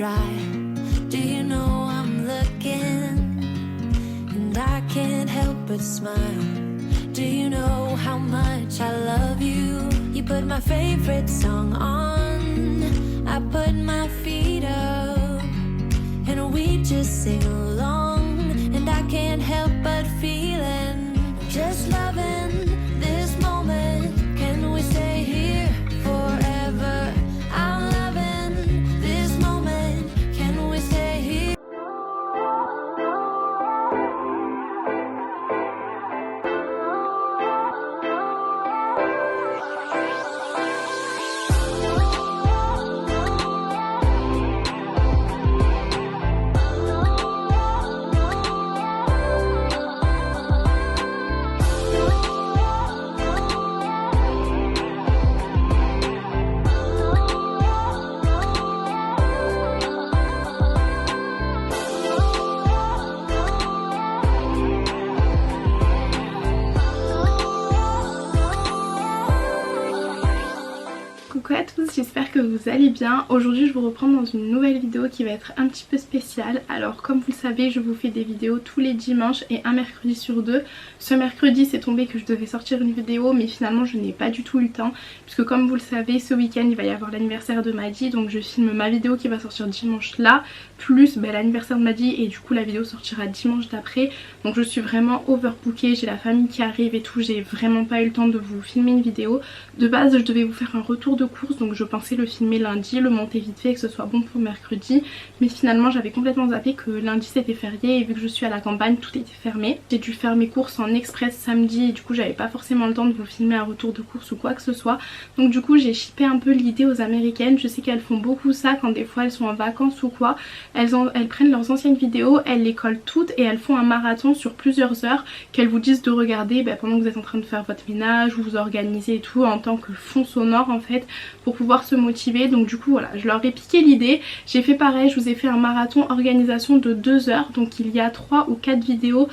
try. Do you know I'm looking and I can't help but smile? Do you know how much I love you? You put my favorite song on, I put my feet up, and we just sing along, and I can't help but feeling, just loving this moment. Can we stay here forever? I'm loving this moment. Can we stay here? Coucou à tous, j'espère que vous allez bien. Aujourd'hui je vous reprends dans une nouvelle vidéo qui va être un petit peu spéciale. Alors comme vous le savez, je vous fais des vidéos tous les dimanches et un mercredi sur deux. Ce mercredi c'est tombé que je devais sortir une vidéo, mais finalement je n'ai pas du tout eu le temps, puisque comme vous le savez, ce week-end il va y avoir l'anniversaire de Maddy. Donc je filme ma vidéo qui va sortir dimanche là, plus l'anniversaire de Maddy, et du coup la vidéo sortira dimanche d'après. Donc je suis vraiment overbookée, j'ai la famille qui arrive et tout, j'ai vraiment pas eu le temps de vous filmer une vidéo. De base je devais vous faire un retour de course, donc je pensais le filmer lundi, le monter vite fait, que ce soit bon pour mercredi, mais finalement j'avais complètement zappé que lundi c'était férié, et vu que je suis à la campagne tout était fermé. J'ai dû faire mes courses en express samedi, et du coup j'avais pas forcément le temps de vous filmer un retour de course ou quoi que ce soit. Donc du coup j'ai shippé un peu l'idée aux américaines. Je sais qu'elles font beaucoup ça quand des fois elles sont en vacances ou quoi, elles prennent leurs anciennes vidéos, elles les collent toutes et elles font un marathon sur plusieurs heures qu'elles vous disent de regarder pendant que vous êtes en train de faire votre ménage ou vous organisez et tout, en tant que fond sonore en fait, pour pouvoir se motiver. Donc du coup voilà, je leur ai piqué l'idée, j'ai fait pareil, je vous ai fait un marathon organisation de 2 heures. Donc il y a 3 ou 4 vidéos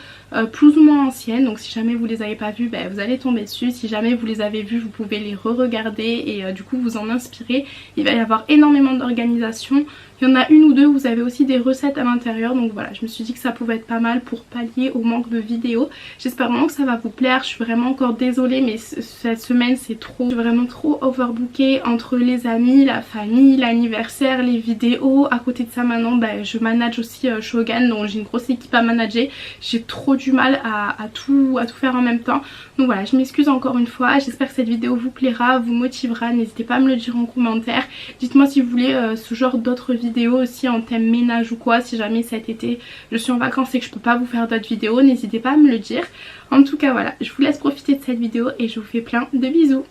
plus ou moins anciennes, donc si jamais vous les avez pas vues, vous allez tomber dessus. Si jamais vous les avez vues, vous pouvez les re-regarder et du coup vous en inspirer. Il va y avoir énormément d'organisation. Il y en a une ou deux où vous avez aussi des recettes à l'intérieur, donc voilà, je me suis dit que ça pouvait être pas mal pour pallier au manque de vidéos. J'espère vraiment que ça va vous plaire. Je suis vraiment encore désolée, mais cette semaine c'est trop, je suis vraiment trop overbookée entre les amis, la famille, l'anniversaire, les vidéos. À côté de ça maintenant je manage aussi Shogun, donc j'ai une grosse équipe à manager. J'ai trop du mal à tout faire en même temps. Donc voilà, je m'excuse encore une fois, j'espère que cette vidéo vous plaira, vous motivera. N'hésitez pas à me le dire en commentaire. Dites-moi si vous voulez ce genre d'autres vidéos aussi en thème ménage ou quoi. Si jamais cet été je suis en vacances et que je peux pas vous faire d'autres vidéos, n'hésitez pas à me le dire. En tout cas voilà, je vous laisse profiter de cette vidéo et je vous fais plein de bisous.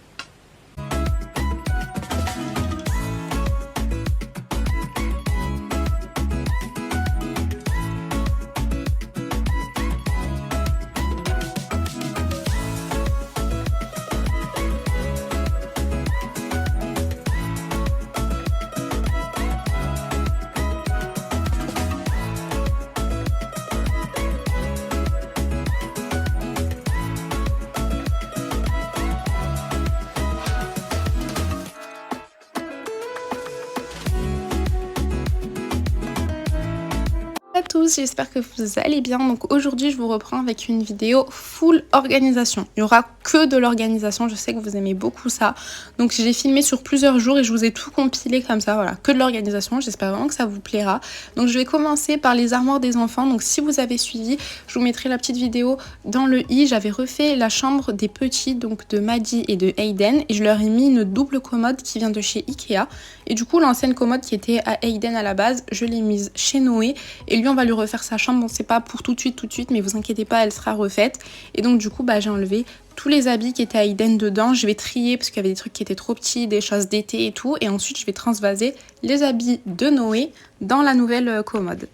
À tous, j'espère que vous allez bien. Donc aujourd'hui je vous reprends avec une vidéo full organisation. Il n'y aura que de l'organisation, je sais que vous aimez beaucoup ça. Donc j'ai filmé sur plusieurs jours et je vous ai tout compilé comme ça, voilà, que de l'organisation. J'espère vraiment que ça vous plaira. Donc je vais commencer par les armoires des enfants. Donc si vous avez suivi, je vous mettrai la petite vidéo dans le i. J'avais refait la chambre des petits, donc de Maddy et de Hayden, et je leur ai mis une double commode qui vient de chez Ikea. Et du coup l'ancienne commode qui était à Hayden à la base, je l'ai mise chez Noé, et lui on va lui refaire sa chambre. Bon, c'est pas pour tout de suite, mais vous inquiétez pas, elle sera refaite. Et donc du coup j'ai enlevé tous les habits qui étaient à Hayden dedans. Je vais trier parce qu'il y avait des trucs qui étaient trop petits, des choses d'été et tout, et ensuite je vais transvaser les habits de Noé dans la nouvelle commode.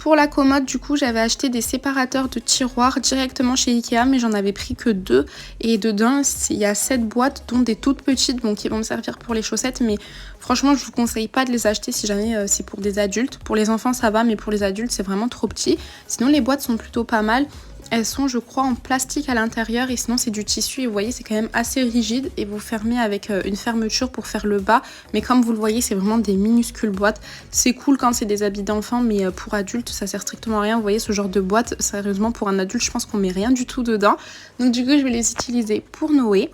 Pour la commode, du coup, j'avais acheté des séparateurs de tiroirs directement chez Ikea, mais j'en avais pris que 2. Et dedans, il y a 7 boîtes, dont des toutes petites, donc qui vont me servir pour les chaussettes. Mais franchement, je vous conseille pas de les acheter si jamais c'est pour des adultes. Pour les enfants, ça va, mais pour les adultes, c'est vraiment trop petit. Sinon, les boîtes sont plutôt pas mal. Elles sont, je crois, en plastique à l'intérieur et sinon c'est du tissu et vous voyez c'est quand même assez rigide et vous fermez avec une fermeture pour faire le bas, mais comme vous le voyez c'est vraiment des minuscules boîtes. C'est cool quand c'est des habits d'enfants, mais pour adultes ça sert strictement à rien. Vous voyez ce genre de boîte, sérieusement pour un adulte je pense qu'on met rien du tout dedans. Donc du coup je vais les utiliser pour Noé.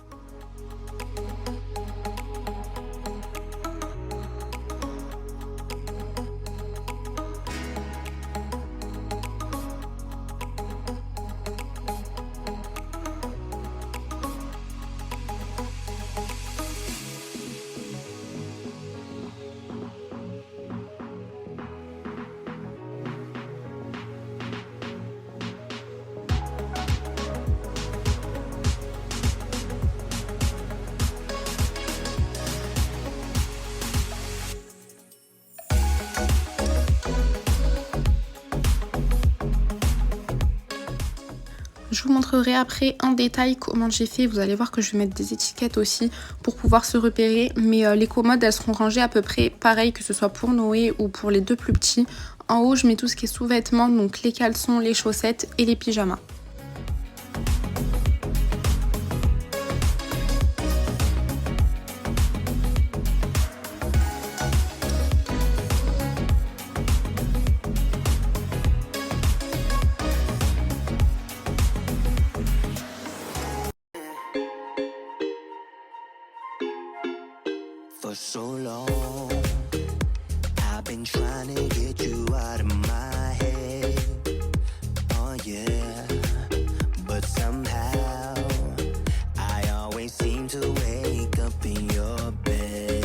Je vous montrerai après en détail comment j'ai fait. Vous allez voir que je vais mettre des étiquettes aussi pour pouvoir se repérer. Mais les commodes, elles seront rangées à peu près pareil que ce soit pour Noé ou pour les 2 plus petits. En haut, je mets tout ce qui est sous-vêtements, donc les caleçons, les chaussettes et les pyjamas. For so long, I've been trying to get you out of my head. Oh yeah, but somehow I always seem to wake up in your bed.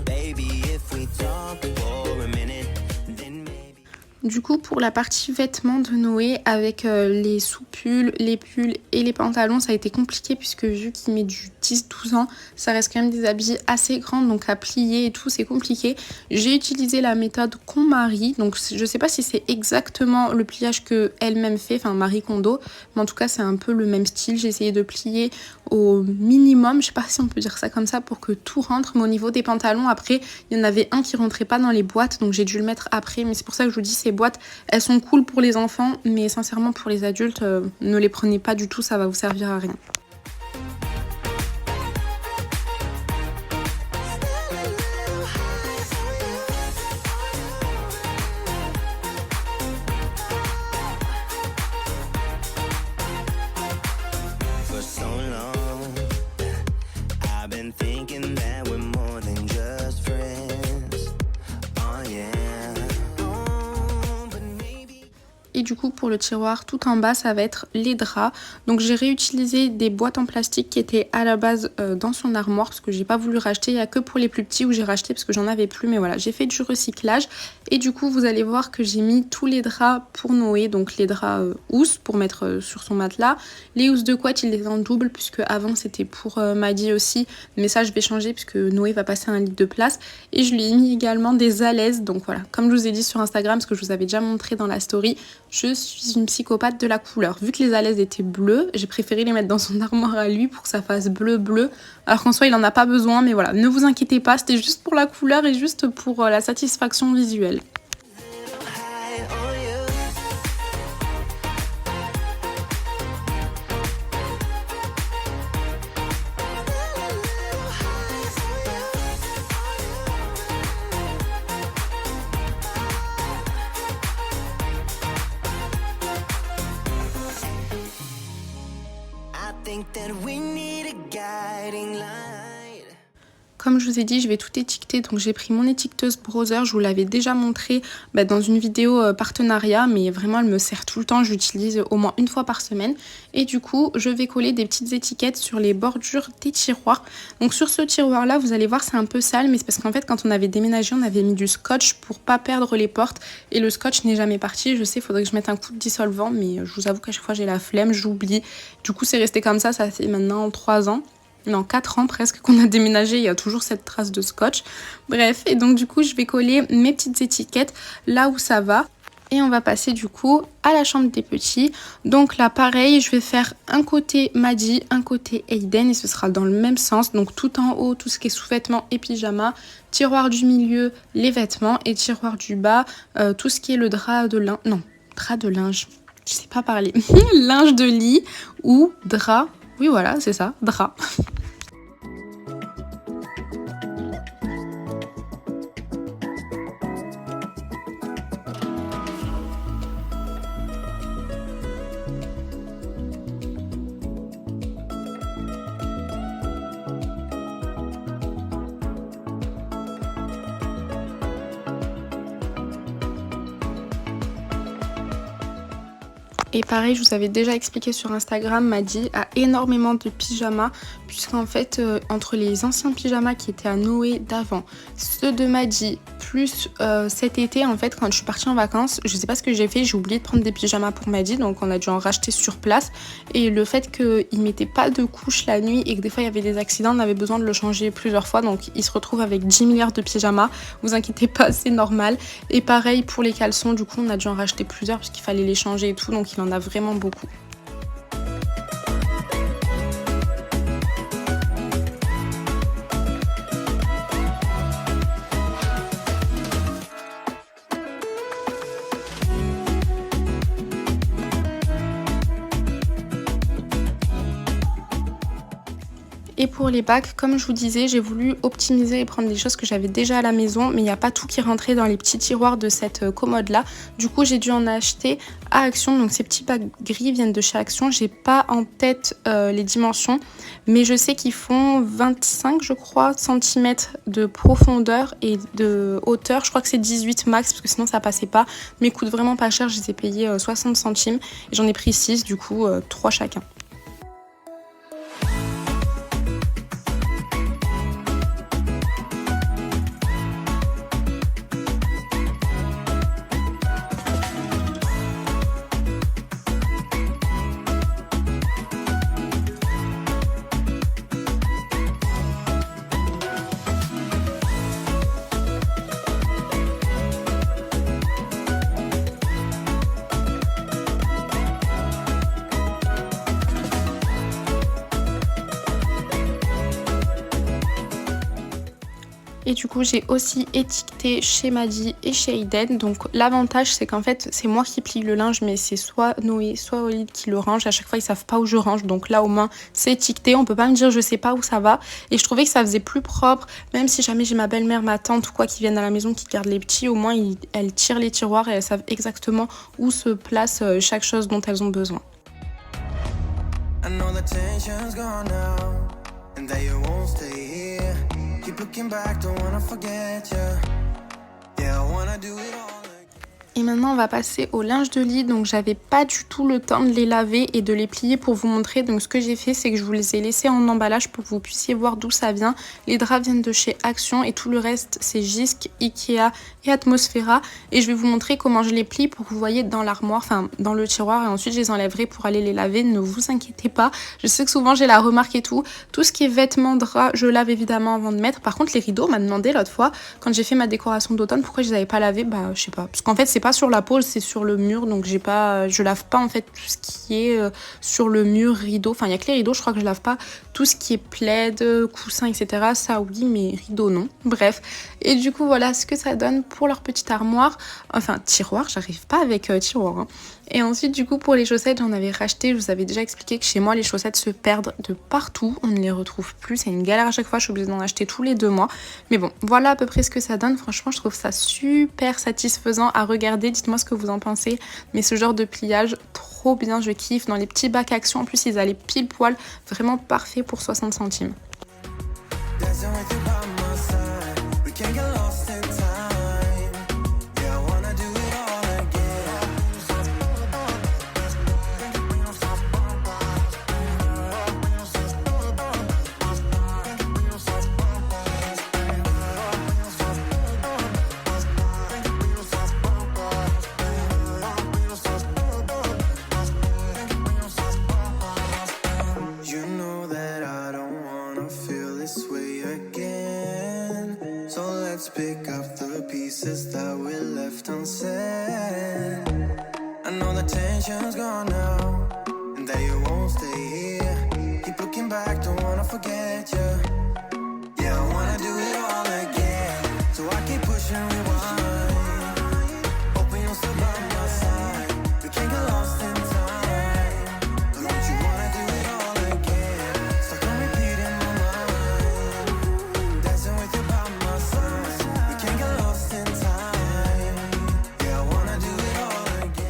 Baby, if we talk for a minute, then maybe. Du coup pour la partie vêtements de Noé avec les sous-pulls, les pulls et les pantalons ça a été compliqué puisque vu qu'il met du 10-12 ans ça reste quand même des habits assez grands donc à plier et tout c'est compliqué. J'ai utilisé la méthode KonMari, donc je sais pas si c'est exactement le pliage que elle-même fait, enfin Marie Kondo, mais en tout cas c'est un peu le même style. J'ai essayé de plier au minimum, je sais pas si on peut dire ça comme ça pour que tout rentre, mais au niveau des pantalons après il y en avait un qui rentrait pas dans les boîtes donc j'ai dû le mettre après, mais c'est pour ça que je vous dis ces boîtes elles sont cool pour les enfants mais sincèrement pour les adultes ne les prenez pas du tout, ça va vous servir à rien. For so long, I've been thinking that we're more than just friends. Oh yeah. Oh, but maybe. Et du coup pour le tiroir tout en bas ça va être les draps. Donc j'ai réutilisé des boîtes en plastique qui étaient à la base dans son armoire parce que j'ai pas voulu racheter. Il n'y a que pour les plus petits où j'ai racheté parce que j'en avais plus. Mais voilà, j'ai fait du recyclage. Et du coup vous allez voir que j'ai mis tous les draps pour Noé. Donc les draps housses pour mettre sur son matelas. Les housses de couette il les a en double puisque avant c'était pour Maddy aussi. Mais ça je vais changer puisque Noé va passer un lit de place. Et je lui ai mis également des alaises. Donc voilà, comme je vous ai dit sur Instagram, parce que je vous avais déjà montré dans la story, je suis une psychopathe de la couleur. Vu que les alaises étaient bleues, j'ai préféré les mettre dans son armoire à lui pour que ça fasse bleu. Alors qu'en soi, il en a pas besoin, mais voilà, ne vous inquiétez pas, c'était juste pour la couleur et juste pour la satisfaction visuelle. Think that we need a guiding light. Comme je vous ai dit, je vais tout étiqueter, donc j'ai pris mon étiqueteuse Brother, je vous l'avais déjà montré dans une vidéo partenariat, mais vraiment elle me sert tout le temps, j'utilise au moins une fois par semaine. Et du coup, je vais coller des petites étiquettes sur les bordures des tiroirs. Donc sur ce tiroir là, vous allez voir c'est un peu sale, mais c'est parce qu'en fait quand on avait déménagé, on avait mis du scotch pour pas perdre les portes. Et le scotch n'est jamais parti, je sais, il faudrait que je mette un coup de dissolvant, mais je vous avoue qu'à chaque fois j'ai la flemme, j'oublie. Du coup c'est resté comme ça fait maintenant 3 ans. non 4 ans presque qu'on a déménagé, il y a toujours cette trace de scotch. Bref, et donc du coup je vais coller mes petites étiquettes là où ça va. Et on va passer du coup à la chambre des petits. Donc là pareil, je vais faire un côté Maddie, un côté Hayden et ce sera dans le même sens. Donc tout en haut, tout ce qui est sous-vêtements et pyjama. Tiroir du milieu, les vêtements. Et tiroir du bas, tout ce qui est le drap de linge. Non, drap de linge. Je sais pas parler. Linge de lit ou drap. Oui voilà, c'est ça, drap. Et pareil, je vous avais déjà expliqué sur Instagram, Maddie a énormément de pyjamas, puisqu'en fait, entre les anciens pyjamas qui étaient à Noé d'avant, ceux de Maddie, plus cet été, en fait, quand je suis partie en vacances, je sais pas ce que j'ai fait, j'ai oublié de prendre des pyjamas pour Maddie, donc on a dû en racheter sur place. Et le fait qu'il mettait pas de couche la nuit et que des fois il y avait des accidents, on avait besoin de le changer plusieurs fois, donc il se retrouve avec 10 milliards de pyjamas. Vous inquiétez pas, c'est normal. Et pareil pour les caleçons, du coup on a dû en racheter plusieurs parce qu'il fallait les changer et tout, donc il en a vraiment beaucoup. Et pour les bacs, comme je vous disais, j'ai voulu optimiser et prendre des choses que j'avais déjà à la maison, mais il n'y a pas tout qui rentrait dans les petits tiroirs de cette commode là. Du coup, j'ai dû en acheter à Action. Donc ces petits bacs gris viennent de chez Action. J'ai pas en tête les dimensions, mais je sais qu'ils font 25, je crois, centimètres de profondeur et de hauteur. Je crois que c'est 18 max parce que sinon ça passait pas. Mais ils coûtent vraiment pas cher. Je les ai payés 60 centimes et j'en ai pris 6, du coup 3 chacun. Et du coup j'ai aussi étiqueté chez Maddie et chez Hayden. Donc l'avantage c'est qu'en fait c'est moi qui plie le linge, mais c'est soit Noé soit Walid qui le range. À chaque fois ils savent pas où je range, donc là au moins c'est étiqueté, on peut pas me dire je sais pas où ça va. Et je trouvais que ça faisait plus propre, même si jamais j'ai ma belle-mère, ma tante ou quoi qui viennent à la maison qui gardent les petits, au moins elles tirent les tiroirs et elles savent exactement où se place chaque chose dont elles ont besoin. I know the tension's gone now, and that you won't stay here. Keep looking back, don't wanna forget you. Yeah, I wanna do it all. Et maintenant on va passer au linge de lit. Donc j'avais pas du tout le temps de les laver et de les plier pour vous montrer. Donc ce que j'ai fait c'est que je vous les ai laissés en emballage pour que vous puissiez voir d'où ça vient. Les draps viennent de chez Action et tout le reste c'est Jysk, Ikea et Atmosphera. Et je vais vous montrer comment je les plie pour que vous voyez dans l'armoire, enfin dans le tiroir, et ensuite je les enlèverai pour aller les laver. Ne vous inquiétez pas, je sais que souvent j'ai la remarque et tout. Tout ce qui est vêtements, draps, je lave évidemment avant de mettre. Par contre les rideaux, on m'a demandé l'autre fois quand j'ai fait ma décoration d'automne pourquoi je les avais pas lavés. Bah je sais pas, parce qu'en fait c'est pas sur la peau, c'est sur le mur, donc je lave pas en fait tout ce qui est sur le mur, rideau, enfin il y a que les rideaux, je crois que je lave pas tout ce qui est plaid, coussin, etc. Ça oui, mais rideaux non. Bref, et du coup voilà ce que ça donne pour leur petite armoire, enfin tiroir, j'arrive pas avec tiroir, hein. Et ensuite du coup pour les chaussettes, j'en avais racheté, je vous avais déjà expliqué que chez moi les chaussettes se perdent de partout, on ne les retrouve plus, c'est une galère à chaque fois, je suis obligée d'en acheter tous les 2 mois. Mais bon, voilà à peu près ce que ça donne. Franchement je trouve ça super satisfaisant à regarder, dites-moi ce que vous en pensez. Mais ce genre de pliage, trop bien, je kiffe. Dans les petits bacs Action, en plus ils allaient pile poil, vraiment parfait pour 60 centimes. intention's gone now, and that you won't stay here. Keep looking back, don't wanna forget you. Yeah, I wanna do it all again, so I keep pushing rewind. Hoping you'll still by my side. We can't get lost in time. But don't you wanna do it all again? Stuck on repeat in my mind. Dancing with you by my side. We can't get lost in time. Yeah, I wanna do it all again.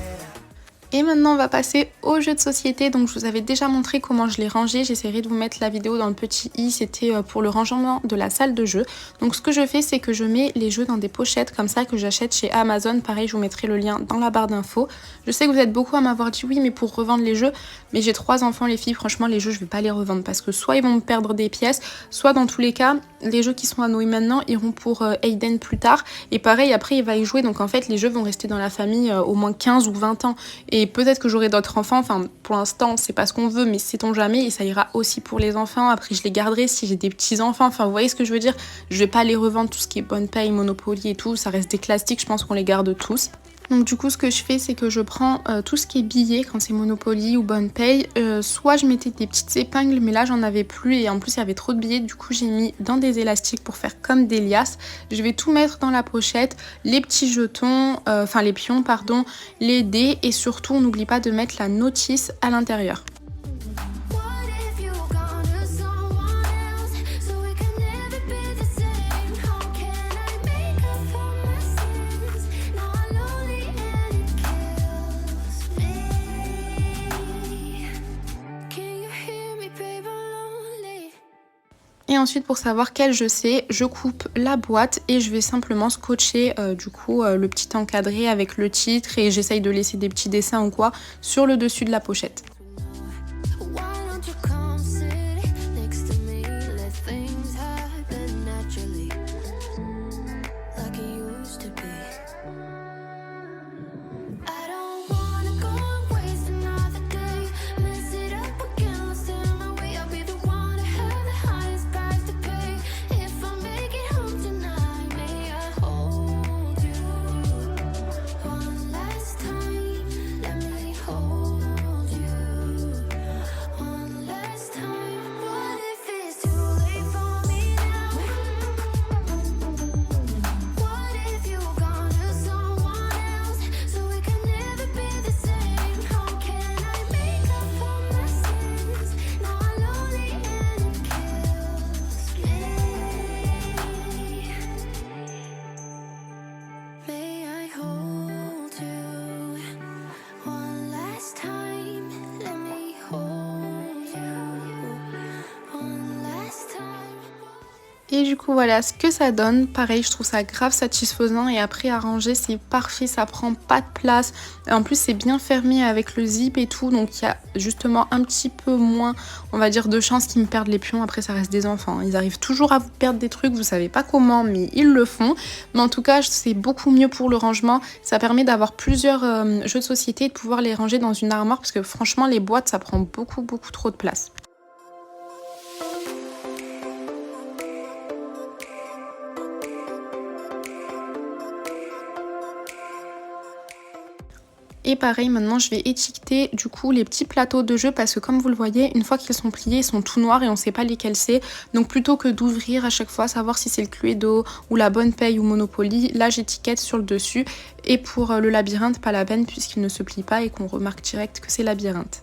Et maintenant on va passer au jeu de société. Donc je vous avais déjà montré comment je l'ai rangé, j'essaierai de vous mettre la vidéo dans le petit i, c'était pour le rangement de la salle de jeu. Donc ce que je fais, c'est que je mets les jeux dans des pochettes comme ça que j'achète chez Amazon. Pareil, je vous mettrai le lien dans la barre d'infos. Je sais que vous êtes beaucoup à m'avoir dit oui mais pour revendre les jeux, mais j'ai 3 enfants les filles, franchement les jeux je vais pas les revendre parce que soit ils vont me perdre des pièces, soit dans tous les cas les jeux qui sont à Noé maintenant iront pour Aiden plus tard, et pareil après il va y jouer, donc en fait les jeux vont rester dans la famille au moins 15 ou 20 ans, et peut-être que j'aurai d'autres enfants, enfin pour l'instant c'est pas ce qu'on veut mais sait-on jamais, et ça ira aussi pour les enfants. Après je les garderai si j'ai des petits enfants, enfin vous voyez ce que je veux dire, je vais pas les revendre, tout ce qui est Bonne Paye, Monopoly et tout, ça reste des classiques, je pense qu'on les garde tous. Donc du coup ce que je fais, c'est que je prends tout ce qui est billets quand c'est Monopoly ou Bonne Paye, soit je mettais des petites épingles mais là j'en avais plus et en plus il y avait trop de billets, du coup j'ai mis dans des élastiques pour faire comme des liasses. Je vais tout mettre dans la pochette, les petits jetons, enfin les pions pardon, les dés, et surtout on n'oublie pas de mettre la notice à l'intérieur. What if you gone to someone else so we can never be the same? How can I make up for my sins? Now I'm lonely and it kills me. Can you hear me, babe? I'm lonely. Et ensuite pour savoir quel jeu c'est, je coupe la boîte et je vais simplement scotcher du coup le petit encadré avec le titre, et j'essaye de laisser des petits dessins ou quoi sur le dessus de la pochette. Why don't you come sit next to me? Let things happen naturally, like it used to be. I don't wanna go and waste another day. Mess it up again, lost in my way. I'll be the one to have the highest price to pay. If I make it home tonight, may I hold you one last time? Let me hold you one last time. What if it's too late for me now? What if you gone to someone else so we can never be the same? How can I make up for my sins? Now I'm lonely and it kills me. May I hold you one last time? Let me hold you one last time. Et du coup voilà ce que ça donne. Pareil, je trouve ça grave satisfaisant, et après à ranger c'est parfait, ça prend pas de place. En plus c'est bien fermé avec le zip et tout, donc il y a justement un petit peu moins, on va dire, de chances qu'ils me perdent les pions. Après ça reste des enfants, ils arrivent toujours à vous perdre des trucs, vous savez pas comment mais ils le font. Mais en tout cas c'est beaucoup mieux pour le rangement, ça permet d'avoir plusieurs jeux de société et de pouvoir les ranger dans une armoire, parce que franchement les boîtes ça prend beaucoup trop de place. Et pareil, maintenant je vais étiqueter du coup les petits plateaux de jeu, parce que comme vous le voyez, une fois qu'ils sont pliés, ils sont tout noirs et on sait pas lesquels c'est. Donc plutôt que d'ouvrir à chaque fois, savoir si c'est le Cluedo ou la Bonne Paye ou Monopoly, là j'étiquette sur le dessus. Et pour le labyrinthe, pas la peine puisqu'il ne se plie pas et qu'on remarque direct que c'est labyrinthe.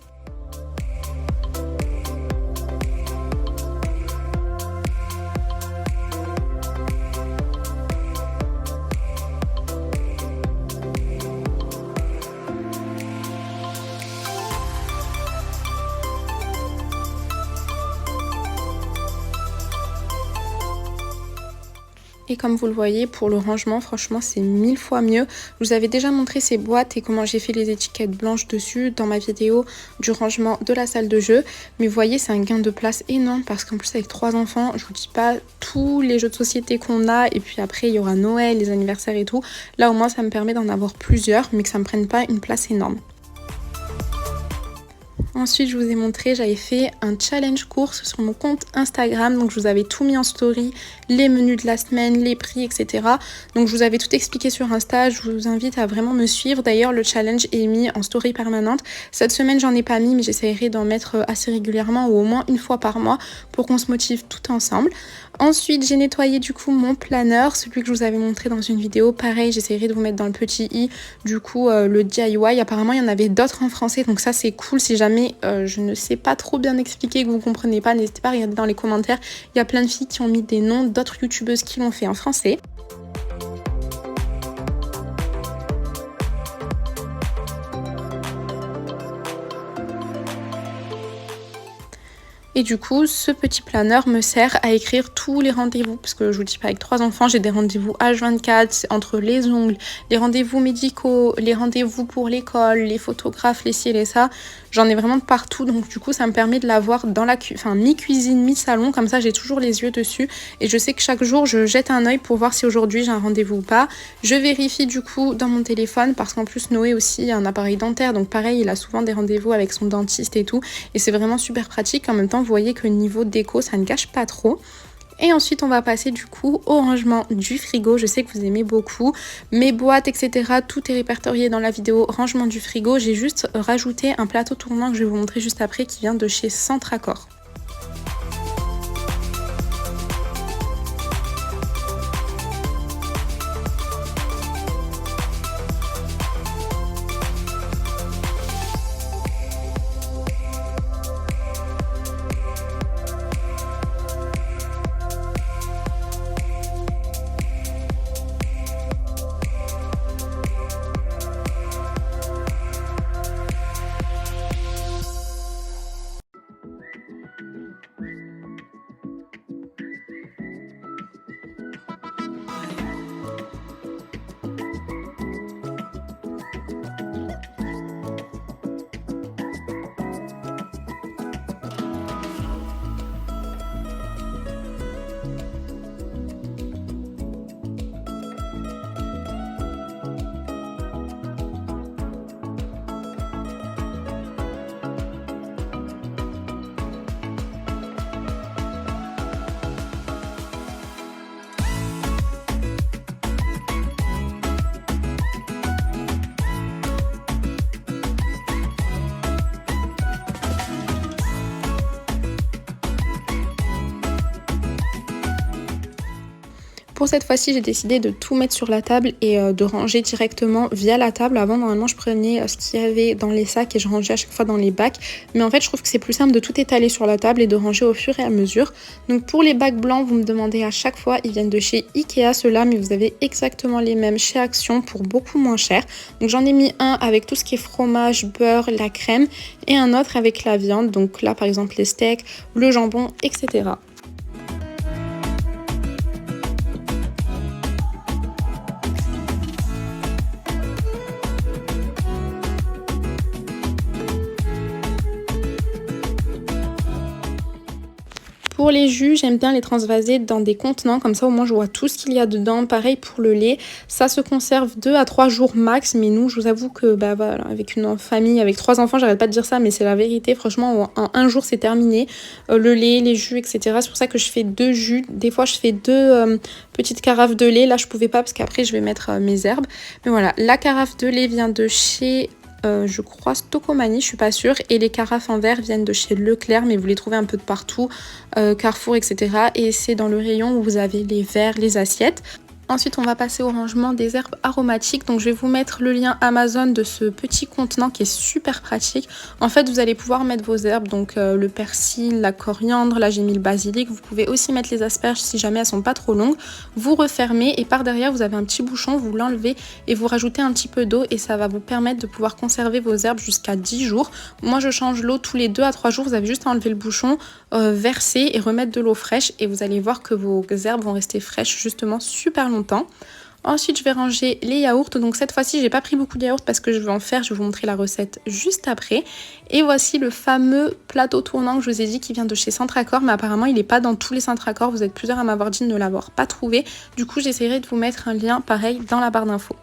Et comme vous le voyez, pour le rangement, franchement, c'est 1000 fois mieux. Je vous avais déjà montré ces boîtes et comment j'ai fait les étiquettes blanches dessus dans ma vidéo du rangement de la salle de jeu. Mais vous voyez, c'est un gain de place énorme parce qu'en plus, avec 3 enfants, je vous dis pas tous les jeux de société qu'on a. Et puis après, il y aura Noël, les anniversaires et tout. Là, au moins, ça me permet d'en avoir plusieurs, mais que ça me prenne pas une place énorme. Ensuite, je vous ai montré, j'avais fait un challenge course sur mon compte Instagram. Donc, je vous avais tout mis en story, les menus de la semaine, les prix, etc. Donc, je vous avais tout expliqué sur Insta. Je vous invite à vraiment me suivre. D'ailleurs, le challenge est mis en story permanente. Cette semaine, j'en ai pas mis, mais j'essaierai d'en mettre assez régulièrement ou au moins une fois par mois pour qu'on se motive tout ensemble. Ensuite, j'ai nettoyé du coup mon planeur, celui que je vous avais montré dans une vidéo. Pareil, j'essaierai de vous mettre dans le petit i, du coup, le DIY. Apparemment, il y en avait d'autres en français, donc ça, c'est cool. Si jamais je ne sais pas trop bien expliquer, que vous comprenez pas, n'hésitez pas à regarder dans les commentaires. Il y a plein de filles qui ont mis des noms d'autres youtubeuses qui l'ont fait en français. Et du coup, ce petit planeur me sert à écrire tous les rendez-vous. Parce que je vous dis pas, avec 3 enfants, j'ai des rendez-vous H24, entre les ongles, les rendez-vous médicaux, les rendez-vous pour l'école, les photographes, les ci et les ça. J'en ai vraiment de partout. Donc du coup, ça me permet de l'avoir dans la mi-cuisine, mi-salon. Comme ça, j'ai toujours les yeux dessus. Et je sais que chaque jour, je jette un œil pour voir si aujourd'hui j'ai un rendez-vous ou pas. Je vérifie du coup dans mon téléphone. Parce qu'en plus, Noé aussi a un appareil dentaire. Donc pareil, il a souvent des rendez-vous avec son dentiste et tout. Et c'est vraiment super pratique. En même temps, vous voyez que niveau déco, ça ne gâche pas trop. Et ensuite, on va passer du coup au rangement du frigo. Je sais que vous aimez beaucoup. Mes boîtes, etc. Tout est répertorié dans la vidéo rangement du frigo. J'ai juste rajouté un plateau tournant que je vais vous montrer juste après qui vient de chez Centracor. Pour cette fois-ci, j'ai décidé de tout mettre sur la table et de ranger directement via la table. Avant, normalement, je prenais ce qu'il y avait dans les sacs et je rangeais à chaque fois dans les bacs. Mais en fait, je trouve que c'est plus simple de tout étaler sur la table et de ranger au fur et à mesure. Donc pour les bacs blancs, vous me demandez à chaque fois, ils viennent de chez Ikea ceux-là, mais vous avez exactement les mêmes chez Action pour beaucoup moins cher. Donc j'en ai mis un avec tout ce qui est fromage, beurre, la crème et un autre avec la viande. Donc là, par exemple, les steaks, le jambon, etc. Pour les jus, j'aime bien les transvaser dans des contenants, comme ça au moins je vois tout ce qu'il y a dedans. Pareil pour le lait, ça se conserve 2 à 3 jours max, mais nous je vous avoue que voilà, avec une famille, avec 3 enfants, j'arrête pas de dire ça, mais c'est la vérité, franchement en un jour c'est terminé. Le lait, les jus, etc. C'est pour ça que je fais 2 jus, des fois je fais 2 petites carafes de lait, là je pouvais pas parce qu'après je vais mettre mes herbes. Mais voilà, la carafe de lait vient de chez... je crois Stocomanie, je suis pas sûre, et les carafes en verre viennent de chez Leclerc, mais vous les trouvez un peu de partout, Carrefour, etc. Et c'est dans le rayon où vous avez les verres, les assiettes. Ensuite, on va passer au rangement des herbes aromatiques. Donc, je vais vous mettre le lien Amazon de ce petit contenant qui est super pratique. En fait, vous allez pouvoir mettre vos herbes, donc le persil, la coriandre, là j'ai mis le basilic. Vous pouvez aussi mettre les asperges si jamais elles sont pas trop longues. Vous refermez et par derrière, vous avez un petit bouchon, vous l'enlevez et vous rajoutez un petit peu d'eau et ça va vous permettre de pouvoir conserver vos herbes jusqu'à 10 jours. Moi, je change l'eau tous les 2 à 3 jours. Vous avez juste à enlever le bouchon, verser et remettre de l'eau fraîche et vous allez voir que vos herbes vont rester fraîches justement super longtemps. Ensuite, je vais ranger les yaourts. Donc cette fois-ci, j'ai pas pris beaucoup de yaourts parce que je vais en faire. Je vais vous montrer la recette juste après. Et voici le fameux plateau tournant que je vous ai dit qui vient de chez Centracor. Mais apparemment, il n'est pas dans tous les Centracor. Vous êtes plusieurs à m'avoir dit de ne l'avoir pas trouvé. Du coup, j'essaierai de vous mettre un lien pareil dans la barre d'infos.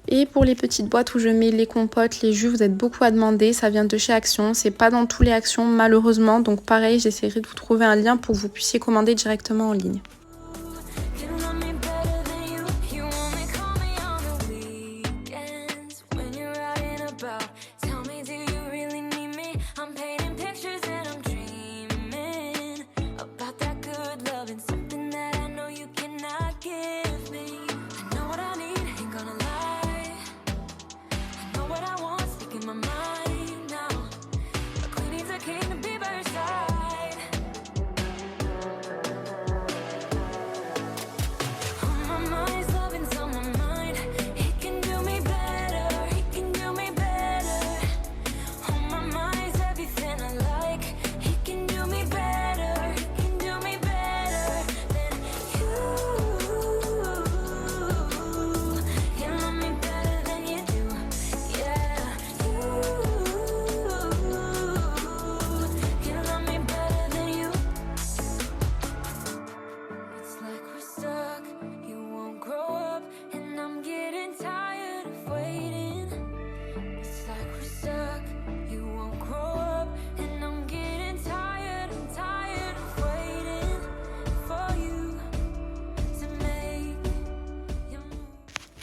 Et pour les petites boîtes où je mets les compotes, les jus, vous êtes beaucoup à demander, ça vient de chez Action, c'est pas dans tous les Actions malheureusement, donc pareil, j'essaierai de vous trouver un lien pour que vous puissiez commander directement en ligne.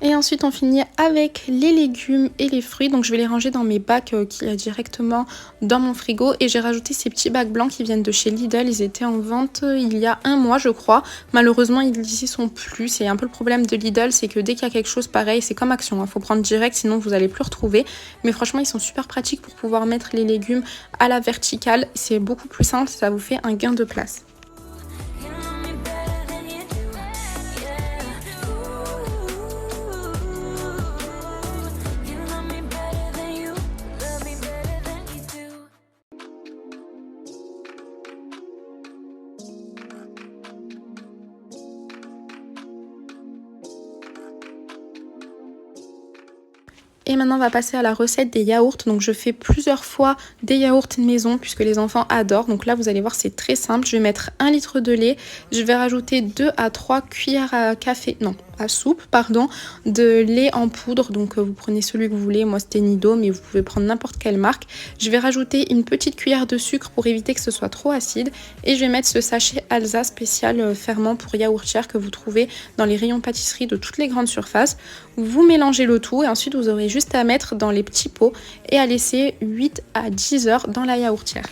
Et ensuite on finit avec les légumes et les fruits, donc je vais les ranger dans mes bacs qu'il y a directement dans mon frigo. Et j'ai rajouté ces petits bacs blancs qui viennent de chez Lidl, ils étaient en vente il y a un mois je crois. Malheureusement ils y sont plus, c'est un peu le problème de Lidl, c'est que dès qu'il y a quelque chose pareil, c'est comme Action, hein, faut prendre direct sinon vous allez plus retrouver. Mais franchement ils sont super pratiques pour pouvoir mettre les légumes à la verticale, c'est beaucoup plus simple, ça vous fait un gain de place. Et maintenant on va passer à la recette des yaourts. Donc je fais plusieurs fois des yaourts maison puisque les enfants adorent. Donc là vous allez voir c'est très simple. Je vais mettre 1 litre de lait. Je vais rajouter 2 à 3 cuillères à café, non à soupe pardon, de lait en poudre. Donc vous prenez celui que vous voulez. Moi c'était Nido mais vous pouvez prendre n'importe quelle marque. Je vais rajouter une petite cuillère de sucre pour éviter que ce soit trop acide. Et je vais mettre ce sachet Alsa spécial ferment pour yaourtière que vous trouvez dans les rayons pâtisserie de toutes les grandes surfaces. Vous mélangez le tout et ensuite vous aurez juste à mettre dans les petits pots et à laisser 8 à 10 heures dans la yaourtière.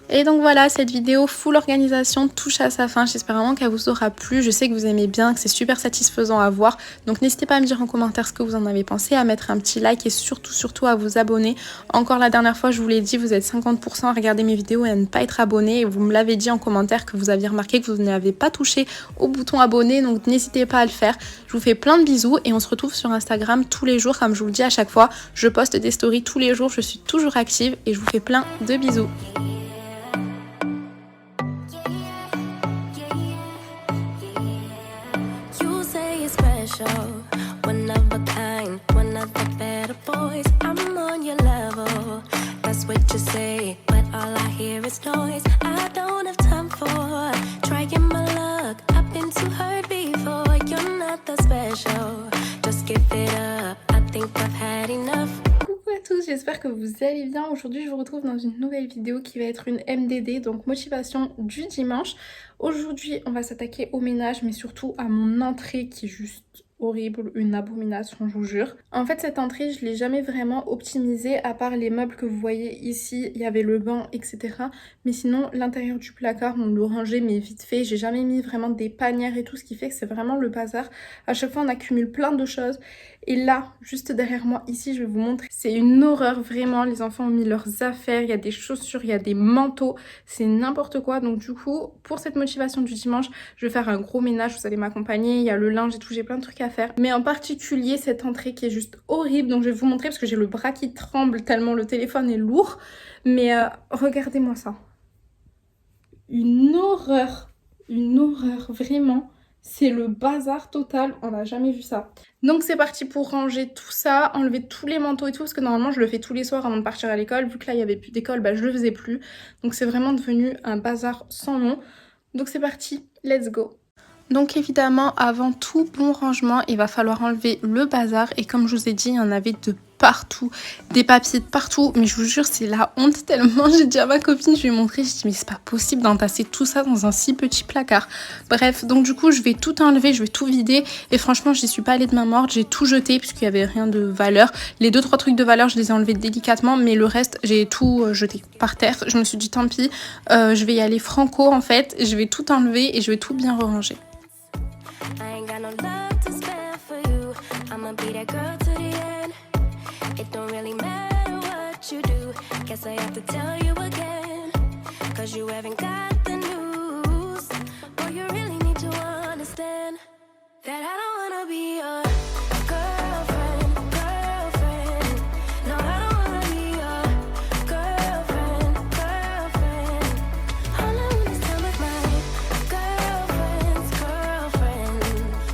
Et donc voilà, cette vidéo full organisation touche à sa fin. J'espère vraiment qu'elle vous aura plu. Je sais que vous aimez bien, que c'est super satisfaisant à voir. Donc n'hésitez pas à me dire en commentaire ce que vous en avez pensé, à mettre un petit like et surtout à vous abonner. Encore la dernière fois, je vous l'ai dit, vous êtes 50% à regarder mes vidéos et à ne pas être abonné. Et vous me l'avez dit en commentaire que vous aviez remarqué que vous n'avez pas touché au bouton abonné. Donc n'hésitez pas à le faire. Je vous fais plein de bisous et on se retrouve sur Instagram tous les jours. Comme je vous le dis à chaque fois, je poste des stories tous les jours. Je suis toujours active et je vous fais plein de bisous. One of a kind, one of the better boys. I'm on your level, that's what you say, but all I hear is noise. I don't have time for trying my luck. I've been too hurt before. You're not that special, just give it up. I think I've had enough. Coucou à tous, j'espère que vous allez bien. Aujourd'hui je vous retrouve dans une nouvelle vidéo qui va être une MDD, donc motivation du dimanche. Aujourd'hui on va s'attaquer au ménage mais surtout à mon entrée qui est juste horrible, une abomination, je vous jure. En fait cette entrée je l'ai jamais vraiment optimisée, à part les meubles que vous voyez ici, il y avait le banc etc. Mais sinon l'intérieur du placard on le rangeait mais vite fait, j'ai jamais mis vraiment des panières et tout, ce qui fait que c'est vraiment le bazar. À chaque fois on accumule plein de choses. Et là, juste derrière moi, ici, je vais vous montrer. C'est une horreur, vraiment. Les enfants ont mis leurs affaires. Il y a des chaussures, il y a des manteaux. C'est n'importe quoi. Donc du coup, pour cette motivation du dimanche, je vais faire un gros ménage. Vous allez m'accompagner. Il y a le linge et tout. J'ai plein de trucs à faire. Mais en particulier, cette entrée qui est juste horrible. Donc je vais vous montrer parce que j'ai le bras qui tremble tellement le téléphone est lourd. Mais regardez-moi ça. Une horreur, vraiment. C'est le bazar total, on n'a jamais vu ça. Donc c'est parti pour ranger tout ça, enlever tous les manteaux et tout, parce que normalement je le fais tous les soirs avant de partir à l'école. Vu que là il n'y avait plus d'école, bah je le faisais plus. Donc c'est vraiment devenu un bazar sans nom. Donc c'est parti, let's go. Donc évidemment, avant tout bon rangement, il va falloir enlever le bazar. Et comme je vous ai dit, il y en avait de partout, des papiers de partout. Mais je vous jure, c'est la honte tellement. J'ai dit à ma copine, je lui ai montré, je dis mais c'est pas possible d'entasser tout ça dans un si petit placard. Bref, donc du coup, je vais tout enlever, je vais tout vider. Et franchement, j'y suis pas allée de main morte, j'ai tout jeté puisqu'il y avait rien de valeur. Les 2-3 trucs de valeur, je les ai enlevés délicatement, mais le reste, j'ai tout jeté par terre. Je me suis dit tant pis, je vais y aller franco en fait. Je vais tout enlever et je vais tout bien ranger. I ain't got no love to spare for you. I'ma be that girl to the end. It don't really matter what you do. Guess I have to tell you again. Cause you haven't got the news. Well, you really need to understand that I don't wanna be your girlfriend. No, I don't wanna be your girlfriend. All I want is time with my girlfriend's girlfriend.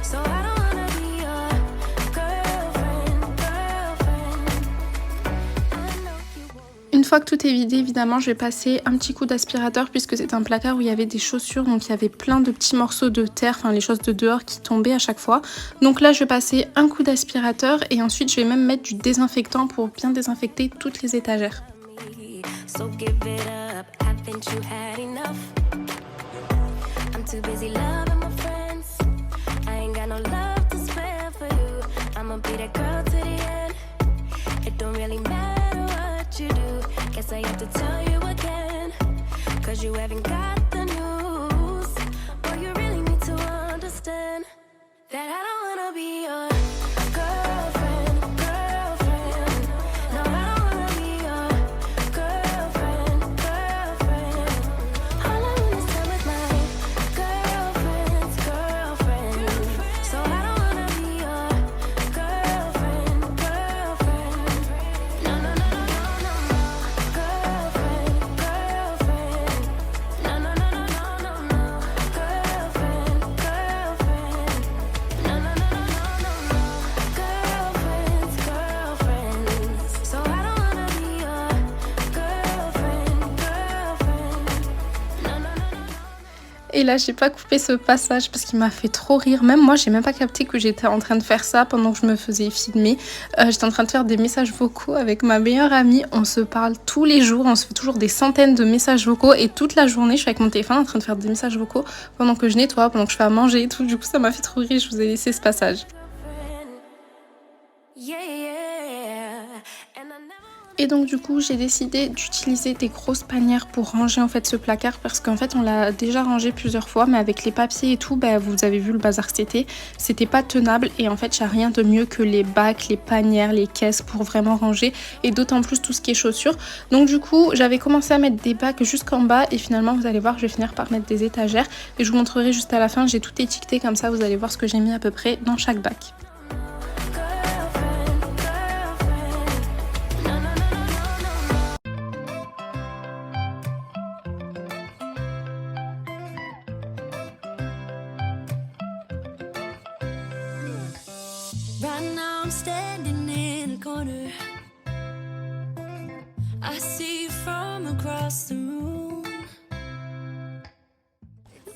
So I don't wanna be your girlfriend. I know you won't. Une fois que tout est vidé, évidemment, je vais passer un petit coup d'aspirateur puisque c'est un placard où il y avait des chaussures, donc il y avait plein de petits morceaux de terre, enfin les choses de dehors qui tombaient à chaque fois. Donc là, je vais passer un coup d'aspirateur et ensuite je vais même mettre du désinfectant pour bien désinfecter toutes les étagères. So give it up, haven't you had enough? I'm too busy loving my friends. I ain't got no love to spare for you. I'ma be that girl to the end. It don't really matter what you do. Guess I have to tell you again. Cause you haven't got the news. Well, you really need to understand that I don't wanna be your girlfriend. No, I don't wanna be your girlfriend. All I want is time with my girlfriend's girlfriend. So I don't wanna be your girlfriend. No, no, no, no, no, no. Girlfriend. No, no, no, no, no, no, no. Girlfriend. No, no, no, no, no, no, no. Girlfriend's girlfriend. So I don't wanna be your girlfriend. No, no, no, no. Et là, j'ai pas coupé ce passage parce qu'il m'a fait trop rire. Même moi, j'ai même pas capté que j'étais en train de faire ça pendant que je me faisais filmer. J'étais en train de faire des messages vocaux avec ma meilleure amie. On se parle tous les jours, on se fait toujours des centaines de messages vocaux et toute la journée, je suis avec mon téléphone en train de faire des messages vocaux pendant que je nettoie, pendant que je fais à manger et tout. Du coup, ça m'a fait trop rire. Je vous ai laissé ce passage. Yeah, yeah. And I never. Et donc du coup j'ai décidé d'utiliser des grosses panières pour ranger en fait ce placard parce qu'en fait on l'a déjà rangé plusieurs fois, mais avec les papiers et tout, bah, vous avez vu le bazar c'était pas tenable. Et en fait il n'y a rien de mieux que les bacs, les panières, les caisses pour vraiment ranger, et d'autant plus tout ce qui est chaussures. Donc du coup j'avais commencé à mettre des bacs jusqu'en bas et finalement vous allez voir, je vais finir par mettre des étagères et je vous montrerai juste à la fin. J'ai tout étiqueté comme ça, vous allez voir ce que j'ai mis à peu près dans chaque bac. Right now I'm standing in a corner. I see you from across the room.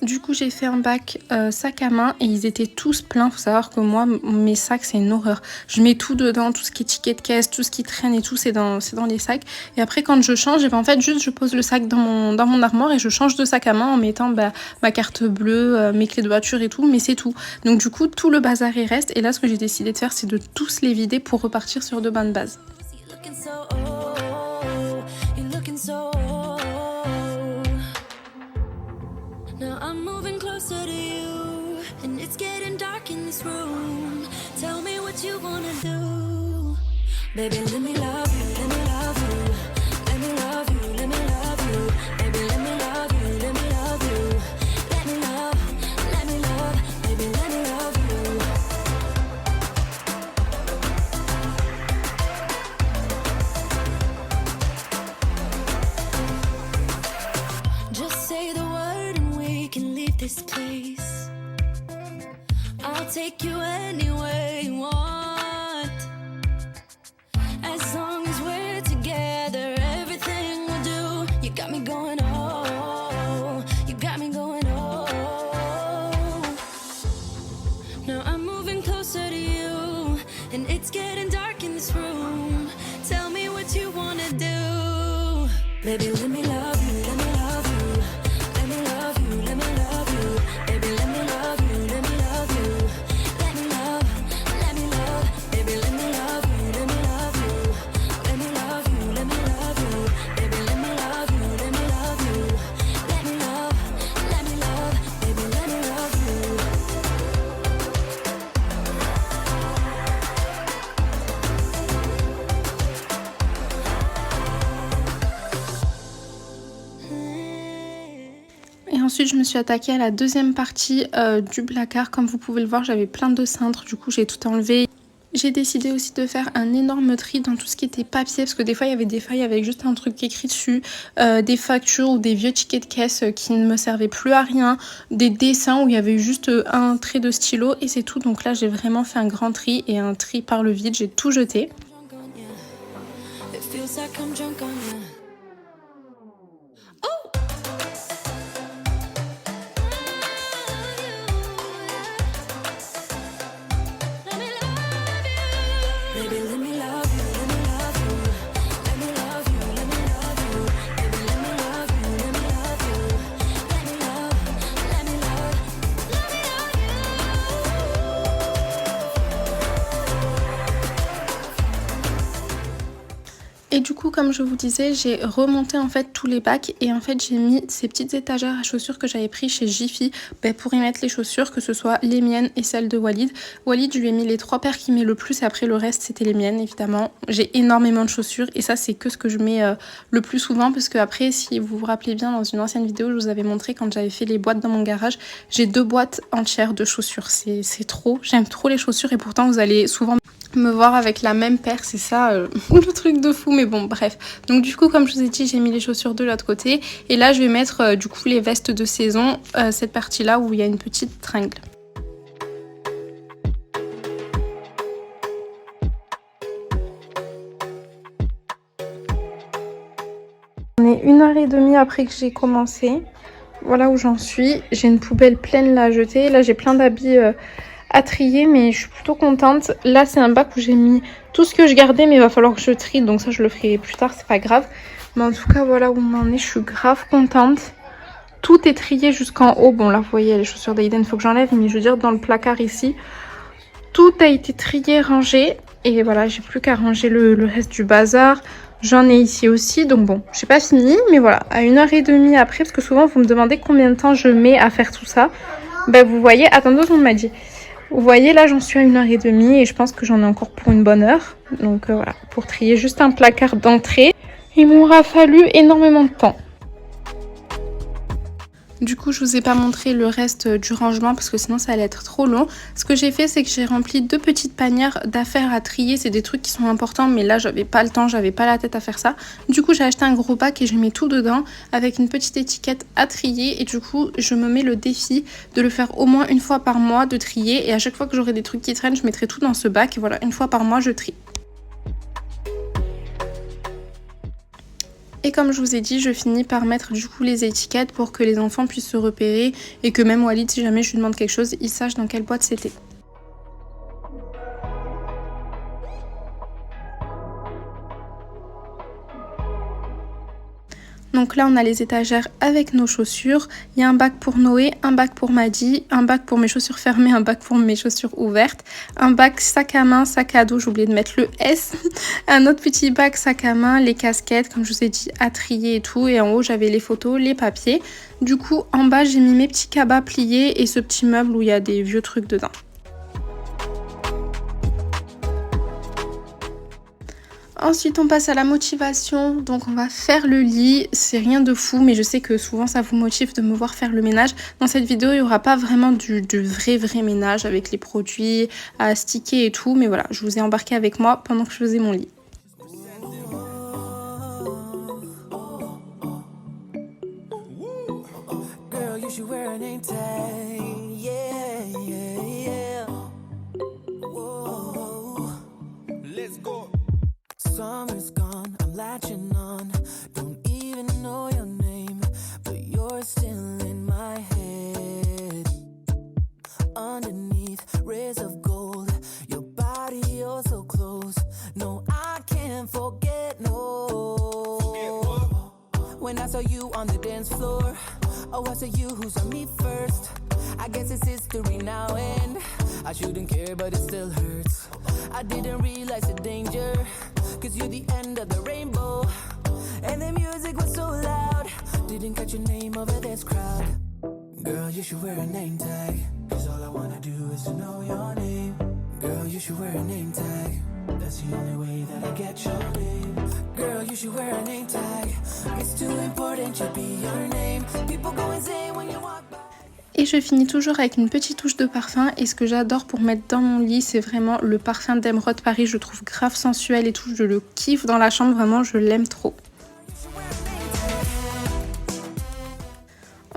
Du coup j'ai fait un bac sac à main et ils étaient tous pleins. Faut savoir que moi mes sacs c'est une horreur. Je mets tout dedans, tout ce qui est ticket de caisse, tout ce qui traîne et tout c'est dans les sacs. Et après quand je change, et ben, en fait juste je pose le sac dans mon armoire et je change de sac à main en mettant ma carte bleue, mes clés de voiture et tout, mais c'est tout. Donc du coup tout le bazar il reste, et là ce que j'ai décidé de faire c'est de tous les vider pour repartir sur de bonnes bases. You're looking so old. You're looking so old. Now I'm moving closer to you, and it's getting dark in this room. Tell me what you wanna do, baby. Let me love you, let me love you, let me love you, let me love you, baby. Let me love you, let me love you, let me love, baby. Let me love you. Just say the word and we can leave this place. I'm moving closer to you, and it's getting dark in this room. Tell me what you wanna do. Baby, let me love you, let me love you. Let me love you, let me love you. Baby, let me love you, let me love you. Let me love, let me love. Baby, let me love you, let me love you. Let me love you, let me love you. Baby, let me love you, let me love you. Let me love, let me love. Baby, let me love you. Et ensuite je me suis attaquée à la deuxième partie du placard. Comme vous pouvez le voir, j'avais plein de cintres, du coup j'ai tout enlevé. J'ai décidé aussi de faire un énorme tri dans tout ce qui était papier, parce que des fois il y avait des feuilles avec juste un truc écrit dessus, des factures ou des vieux tickets de caisse qui ne me servaient plus à rien, des dessins où il y avait juste un trait de stylo et c'est tout. Donc là j'ai vraiment fait un grand tri et un tri par le vide, j'ai tout jeté. It feels like I'm drunk on you. Oh! Let me love you. Baby, let me love you, let me love you. Let me love you, let me love you. Baby, let me love you, let me love you. Let me love, let me love. Let me love Et du coup, comme je vous disais, j'ai remonté en fait tous les bacs et en fait j'ai mis ces petites étagères à chaussures que j'avais pris chez Jiffy pour y mettre les chaussures, que ce soit les miennes et celles de Walid. Walid, je lui ai mis les 3 paires qu'il met le plus, après le reste c'était les miennes évidemment. J'ai énormément de chaussures et ça c'est que ce que je mets le plus souvent, parce que après, si vous vous rappelez bien, dans une ancienne vidéo je vous avais montré quand j'avais fait les boîtes dans mon garage, j'ai 2 boîtes entières de chaussures. C'est trop, j'aime trop les chaussures et pourtant vous allez souvent me voir avec la même paire, c'est ça le truc de fou, mais bon bref. Donc du coup, comme je vous ai dit, j'ai mis les chaussures de l'autre côté et là je vais mettre du coup les vestes de saison, cette partie là où il y a une petite tringle. On est 1h30 après que j'ai commencé, voilà où j'en suis. J'ai une poubelle pleine là à jeter, là j'ai plein d'habits à trier, mais je suis plutôt contente. Là c'est un bac où j'ai mis tout ce que je gardais, mais il va falloir que je trie, donc ça je le ferai plus tard, c'est pas grave. Mais en tout cas voilà où on en est, je suis grave contente. Tout est trié jusqu'en haut. Bon là vous voyez les chaussures d'Aiden, il faut que j'enlève, mais je veux dire dans le placard ici, tout a été trié, rangé. Et voilà, j'ai plus qu'à ranger le reste du bazar. J'en ai ici aussi, donc bon, j'ai pas fini, mais voilà, à 1h30 après, parce que souvent vous me demandez combien de temps je mets à faire tout ça. Vous voyez, attendez, on m'a dit. Vous voyez, là j'en suis à 1h30 et je pense que j'en ai encore pour une bonne heure. Donc voilà, pour trier juste un placard d'entrée. Il m'aura fallu énormément de temps. Du coup, je vous ai pas montré le reste du rangement parce que sinon ça allait être trop long. Ce que j'ai fait, c'est que j'ai rempli 2 petites panières d'affaires à trier. C'est des trucs qui sont importants, mais là j'avais pas le temps, j'avais pas la tête à faire ça. Du coup, j'ai acheté un gros bac et je mets tout dedans avec une petite étiquette à trier. Et du coup, je me mets le défi de le faire au moins une fois par mois, de trier. Et à chaque fois que j'aurai des trucs qui traînent, je mettrai tout dans ce bac. Et voilà, une fois par mois, je trie. Et comme je vous ai dit, je finis par mettre du coup les étiquettes pour que les enfants puissent se repérer et que même Walid, si jamais je lui demande quelque chose, il sache dans quelle boîte c'était. Donc là, on a les étagères avec nos chaussures. Il y a un bac pour Noé, un bac pour Maddy, un bac pour mes chaussures fermées, un bac pour mes chaussures ouvertes, un bac sac à main, sac à dos, j'ai oublié de mettre le S, un autre petit bac sac à main, les casquettes, comme je vous ai dit, à trier et tout. Et en haut, j'avais les photos, les papiers. Du coup, en bas, j'ai mis mes petits cabas pliés et ce petit meuble où il y a des vieux trucs dedans. Ensuite, on passe à la motivation. Donc, on va faire le lit. C'est rien de fou, mais je sais que souvent, ça vous motive de me voir faire le ménage. Dans cette vidéo, il n'y aura pas vraiment du vrai ménage avec les produits à astiquer et tout. Mais voilà, je vous ai embarqué avec moi pendant que je faisais mon lit. Summer's gone, I'm latching on. Don't even know your name, but you're still in my head. Underneath, razor of gold. Your body, oh so close. No, I can't forget, no. When I saw you on the dance floor, oh, I saw you who saw me first. I guess it's history now, and I shouldn't care, but it still hurts. I didn't realize the danger, cause you're the end of the rainbow. And the music was so loud, didn't catch your name over this crowd. Girl, you should wear a name tag, cause all I wanna do is to know your name. Girl, you should wear a name tag, that's the only way that I get your name. Girl, you should wear a name tag, it's too important to be your name. People go insane when you walk by. Et je finis toujours avec une petite touche de parfum. Et ce que j'adore pour mettre dans mon lit, c'est vraiment le parfum d'Emeraude Paris. Je trouve grave sensuel et tout, je le kiffe dans la chambre, vraiment je l'aime trop.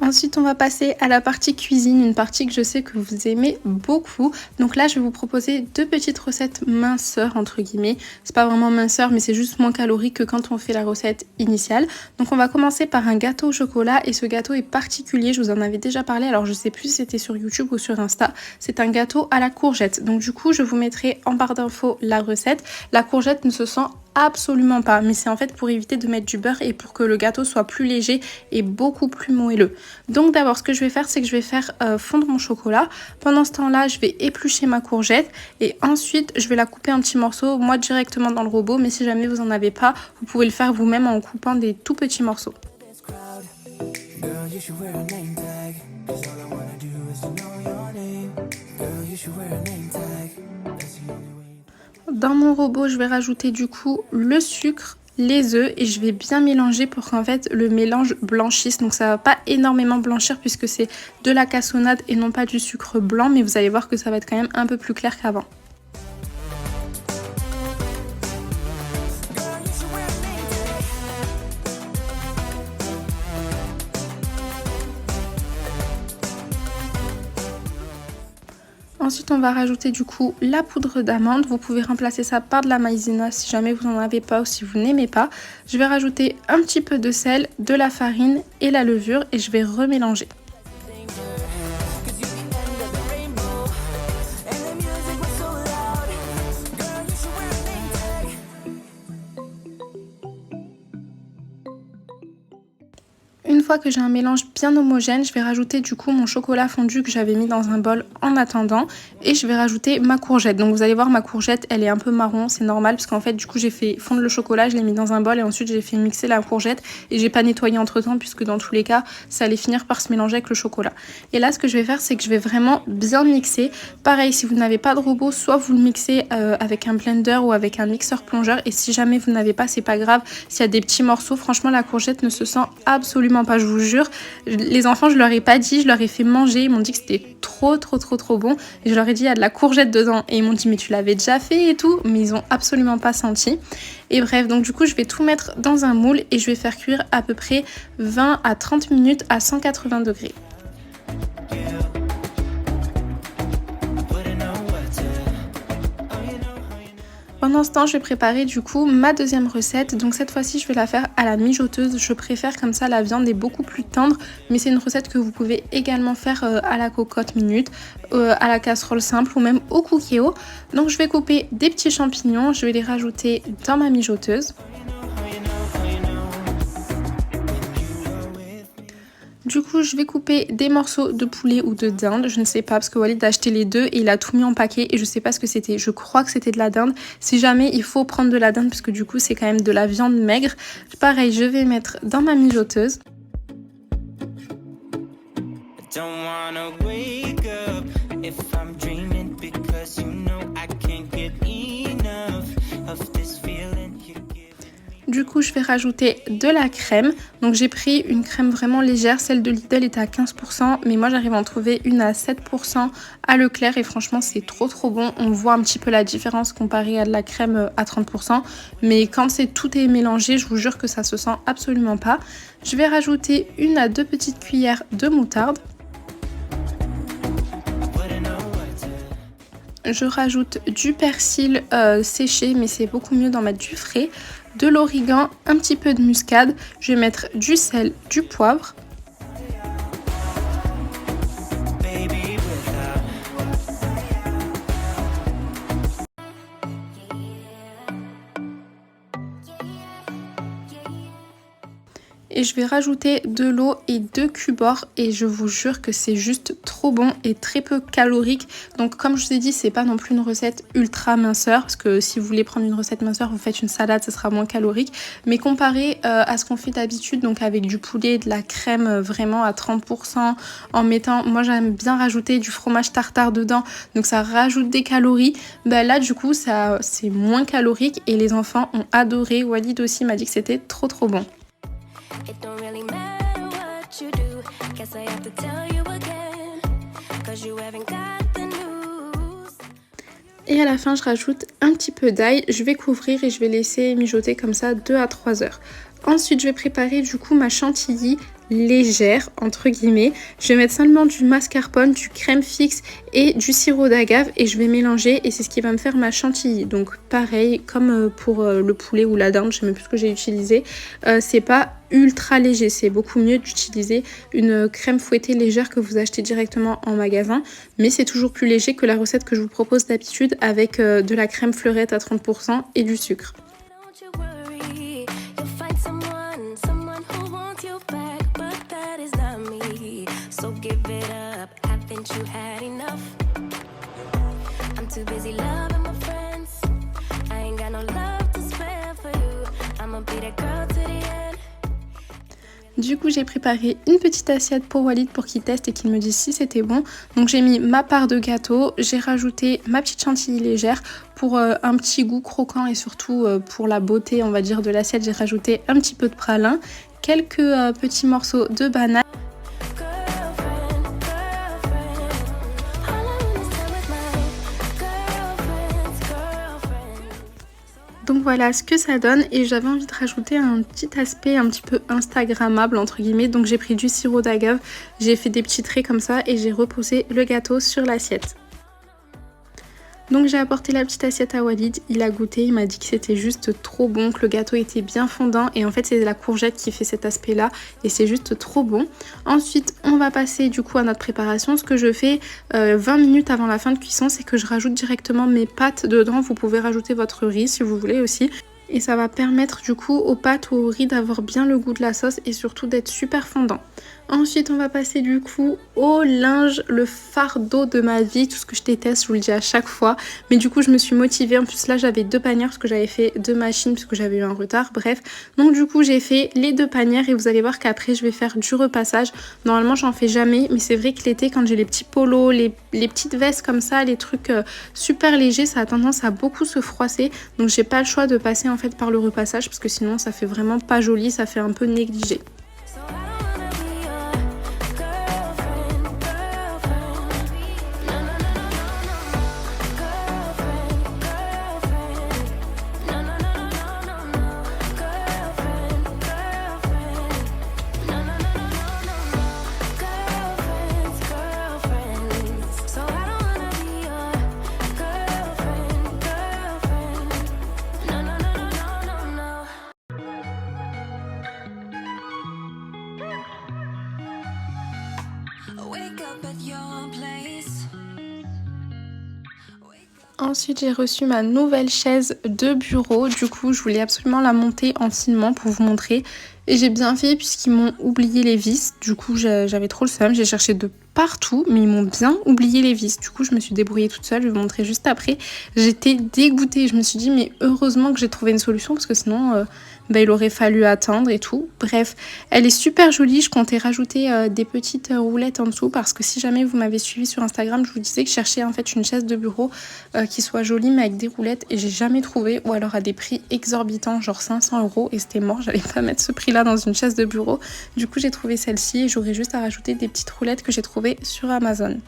Ensuite, on va passer à la partie cuisine, une partie que je sais que vous aimez beaucoup. Donc là, je vais vous proposer deux petites recettes minceurs, entre guillemets. C'est pas vraiment minceur, mais c'est juste moins calorique que quand on fait la recette initiale. Donc on va commencer par un gâteau au chocolat et ce gâteau est particulier. Je vous en avais déjà parlé, alors je sais plus si c'était sur YouTube ou sur Insta. C'est un gâteau à la courgette. Donc du coup, je vous mettrai en barre d'infos la recette. La courgette ne se sent absolument pas, mais c'est en fait pour éviter de mettre du beurre et pour que le gâteau soit plus léger et beaucoup plus moelleux. Donc d'abord ce que je vais faire, c'est que je vais faire fondre mon chocolat. Pendant ce temps là, je vais éplucher ma courgette et ensuite je vais la couper en petits morceaux, moi directement dans le robot, mais si jamais vous en avez pas, vous pouvez le faire vous-même en coupant des tout petits morceaux. Dans mon robot, je vais rajouter du coup le sucre, les œufs et je vais bien mélanger pour qu'en fait le mélange blanchisse. Donc ça va pas énormément blanchir puisque c'est de la cassonade et non pas du sucre blanc, mais vous allez voir que ça va être quand même un peu plus clair qu'avant. Ensuite, on va rajouter du coup la poudre d'amande. Vous pouvez remplacer ça par de la maïzena si jamais vous n'en avez pas ou si vous n'aimez pas. Je vais rajouter un petit peu de sel, de la farine et la levure et je vais remélanger. Une fois que j'ai un mélange bien homogène, je vais rajouter du coup mon chocolat fondu que j'avais mis dans un bol en attendant et je vais rajouter ma courgette. Donc vous allez voir, ma courgette elle est un peu marron, c'est normal parce qu'en fait du coup j'ai fait fondre le chocolat, je l'ai mis dans un bol et ensuite j'ai fait mixer la courgette et j'ai pas nettoyé entre temps puisque dans tous les cas ça allait finir par se mélanger avec le chocolat. Et là ce que je vais faire, c'est que je vais vraiment bien mixer. Pareil, si vous n'avez pas de robot, soit vous le mixez avec un blender ou avec un mixeur plongeur et si jamais vous n'avez pas, c'est pas grave s'il y a des petits morceaux. Franchement la courgette ne se sent absolument pas, je vous jure. Les enfants, je leur ai pas dit, je leur ai fait manger, ils m'ont dit que c'était trop bon et je leur ai dit il y a de la courgette dedans et ils m'ont dit mais tu l'avais déjà fait et tout, mais ils ont absolument pas senti. Et bref, donc du coup je vais tout mettre dans un moule et je vais faire cuire à peu près 20 à 30 minutes à 180 degrés. Pendant ce temps, je vais préparer du coup ma deuxième recette. Donc cette fois-ci, je vais la faire à la mijoteuse. Je préfère comme ça, la viande est beaucoup plus tendre. Mais c'est une recette que vous pouvez également faire à la cocotte minute, à la casserole simple ou même au cookéo. Donc je vais couper des petits champignons. Je vais les rajouter dans ma mijoteuse. Du coup, je vais couper des morceaux de poulet ou de dinde, je ne sais pas, parce que Walid a acheté les deux et il a tout mis en paquet et je sais pas ce que c'était. Je crois que c'était de la dinde. Si jamais, il faut prendre de la dinde parce que du coup, c'est quand même de la viande maigre. Pareil, je vais mettre dans ma mijoteuse. Du coup, je vais rajouter de la crème. Donc j'ai pris une crème vraiment légère. Celle de Lidl était à 15%. Mais moi, j'arrive à en trouver une à 7% à Leclerc. Et franchement, c'est trop bon. On voit un petit peu la différence comparée à de la crème à 30%. Mais quand tout est mélangé, je vous jure que ça se sent absolument pas. Je vais rajouter 1 à 2 petites cuillères de moutarde. Je rajoute du persil séché, mais c'est beaucoup mieux d'en mettre du frais. De l'origan, un petit peu de muscade. Je vais mettre du sel, du poivre. Et je vais rajouter de l'eau et 2 cubes et je vous jure que c'est juste trop bon et très peu calorique. Donc comme je vous ai dit, c'est pas non plus une recette ultra minceur parce que si vous voulez prendre une recette minceur, vous faites une salade, ça sera moins calorique. Mais comparé à ce qu'on fait d'habitude, donc avec du poulet, de la crème vraiment à 30%, en mettant, moi j'aime bien rajouter du fromage tartare dedans, donc ça rajoute des calories. Bah là du coup ça c'est moins calorique et les enfants ont adoré. Walid aussi m'a dit que c'était trop bon. It don't really matter what you do. Guess I have to tell you again, 'cause you haven't got the news. Et à la fin je rajoute un petit peu d'ail. Je vais couvrir et je vais laisser mijoter comme ça 2 à 3 heures. Ensuite je vais préparer du coup ma chantilly légère entre guillemets. Je vais mettre seulement du mascarpone, du crème fixe et du sirop d'agave et je vais mélanger et c'est ce qui va me faire ma chantilly. Donc pareil comme pour le poulet ou la dinde, je sais même plus ce que j'ai utilisé. C'est pas ultra léger, c'est beaucoup mieux d'utiliser une crème fouettée légère que vous achetez directement en magasin, mais c'est toujours plus léger que la recette que je vous propose d'habitude avec de la crème fleurette à 30% et du sucre. Don't you worry, you'll find someone who wants you back, but that is not me. So give it up, haven't you had enough? I'm too busy loving my friends. I ain't got no love to spare for you. I'ma be that girl to the end. Du coup j'ai préparé une petite assiette pour Walid pour qu'il teste et qu'il me dise si c'était bon. Donc j'ai mis ma part de gâteau, j'ai rajouté ma petite chantilly légère pour un petit goût croquant et surtout pour la beauté on va dire de l'assiette. J'ai rajouté un petit peu de pralin, quelques petits morceaux de banane. Donc voilà ce que ça donne et j'avais envie de rajouter un petit aspect un petit peu instagrammable entre guillemets. Donc j'ai pris du sirop d'agave, j'ai fait des petits traits comme ça et j'ai reposé le gâteau sur l'assiette. Donc j'ai apporté la petite assiette à Walid, il a goûté, il m'a dit que c'était juste trop bon, que le gâteau était bien fondant et en fait c'est la courgette qui fait cet aspect là et c'est juste trop bon. Ensuite on va passer du coup à notre préparation. Ce que je fais 20 minutes avant la fin de cuisson, c'est que je rajoute directement mes pâtes dedans. Vous pouvez rajouter votre riz si vous voulez aussi. Et ça va permettre du coup aux pâtes ou au riz d'avoir bien le goût de la sauce et surtout d'être super fondant. Ensuite on va passer du coup au linge, le fardeau de ma vie, tout ce que je déteste, je vous le dis à chaque fois. Mais du coup je me suis motivée, en plus là j'avais 2 panières parce que j'avais fait 2 machines parce que j'avais eu un retard, bref. Donc du coup j'ai fait les 2 panières et vous allez voir qu'après je vais faire du repassage. Normalement j'en fais jamais, mais c'est vrai que l'été quand j'ai les petits polos, les petites vestes comme ça, les trucs super légers, ça a tendance à beaucoup se froisser. Donc j'ai pas le choix de passer en fait par le repassage parce que sinon ça fait vraiment pas joli, ça fait un peu négligé. Ensuite j'ai reçu ma nouvelle chaise de bureau, du coup je voulais absolument la monter en finement pour vous montrer et j'ai bien fait puisqu'ils m'ont oublié les vis. Du coup j'avais trop le seum, j'ai cherché de partout mais ils m'ont bien oublié les vis. Du coup je me suis débrouillée toute seule, je vais vous montrer juste après. J'étais dégoûtée, je me suis dit mais heureusement que j'ai trouvé une solution parce que sinon il aurait fallu attendre et tout. Bref, elle est super jolie, je comptais rajouter des petites roulettes en dessous parce que si jamais vous m'avez suivi sur Instagram, je vous disais que je cherchais en fait une chaise de bureau qui soit jolie mais avec des roulettes et j'ai jamais trouvé, ou alors à des prix exorbitants genre 500 € et c'était mort, j'allais pas mettre ce prix là dans une chaise de bureau. Du coup j'ai trouvé celle-ci et j'aurais juste à rajouter des petites roulettes que j'ai trouvées sur Amazon.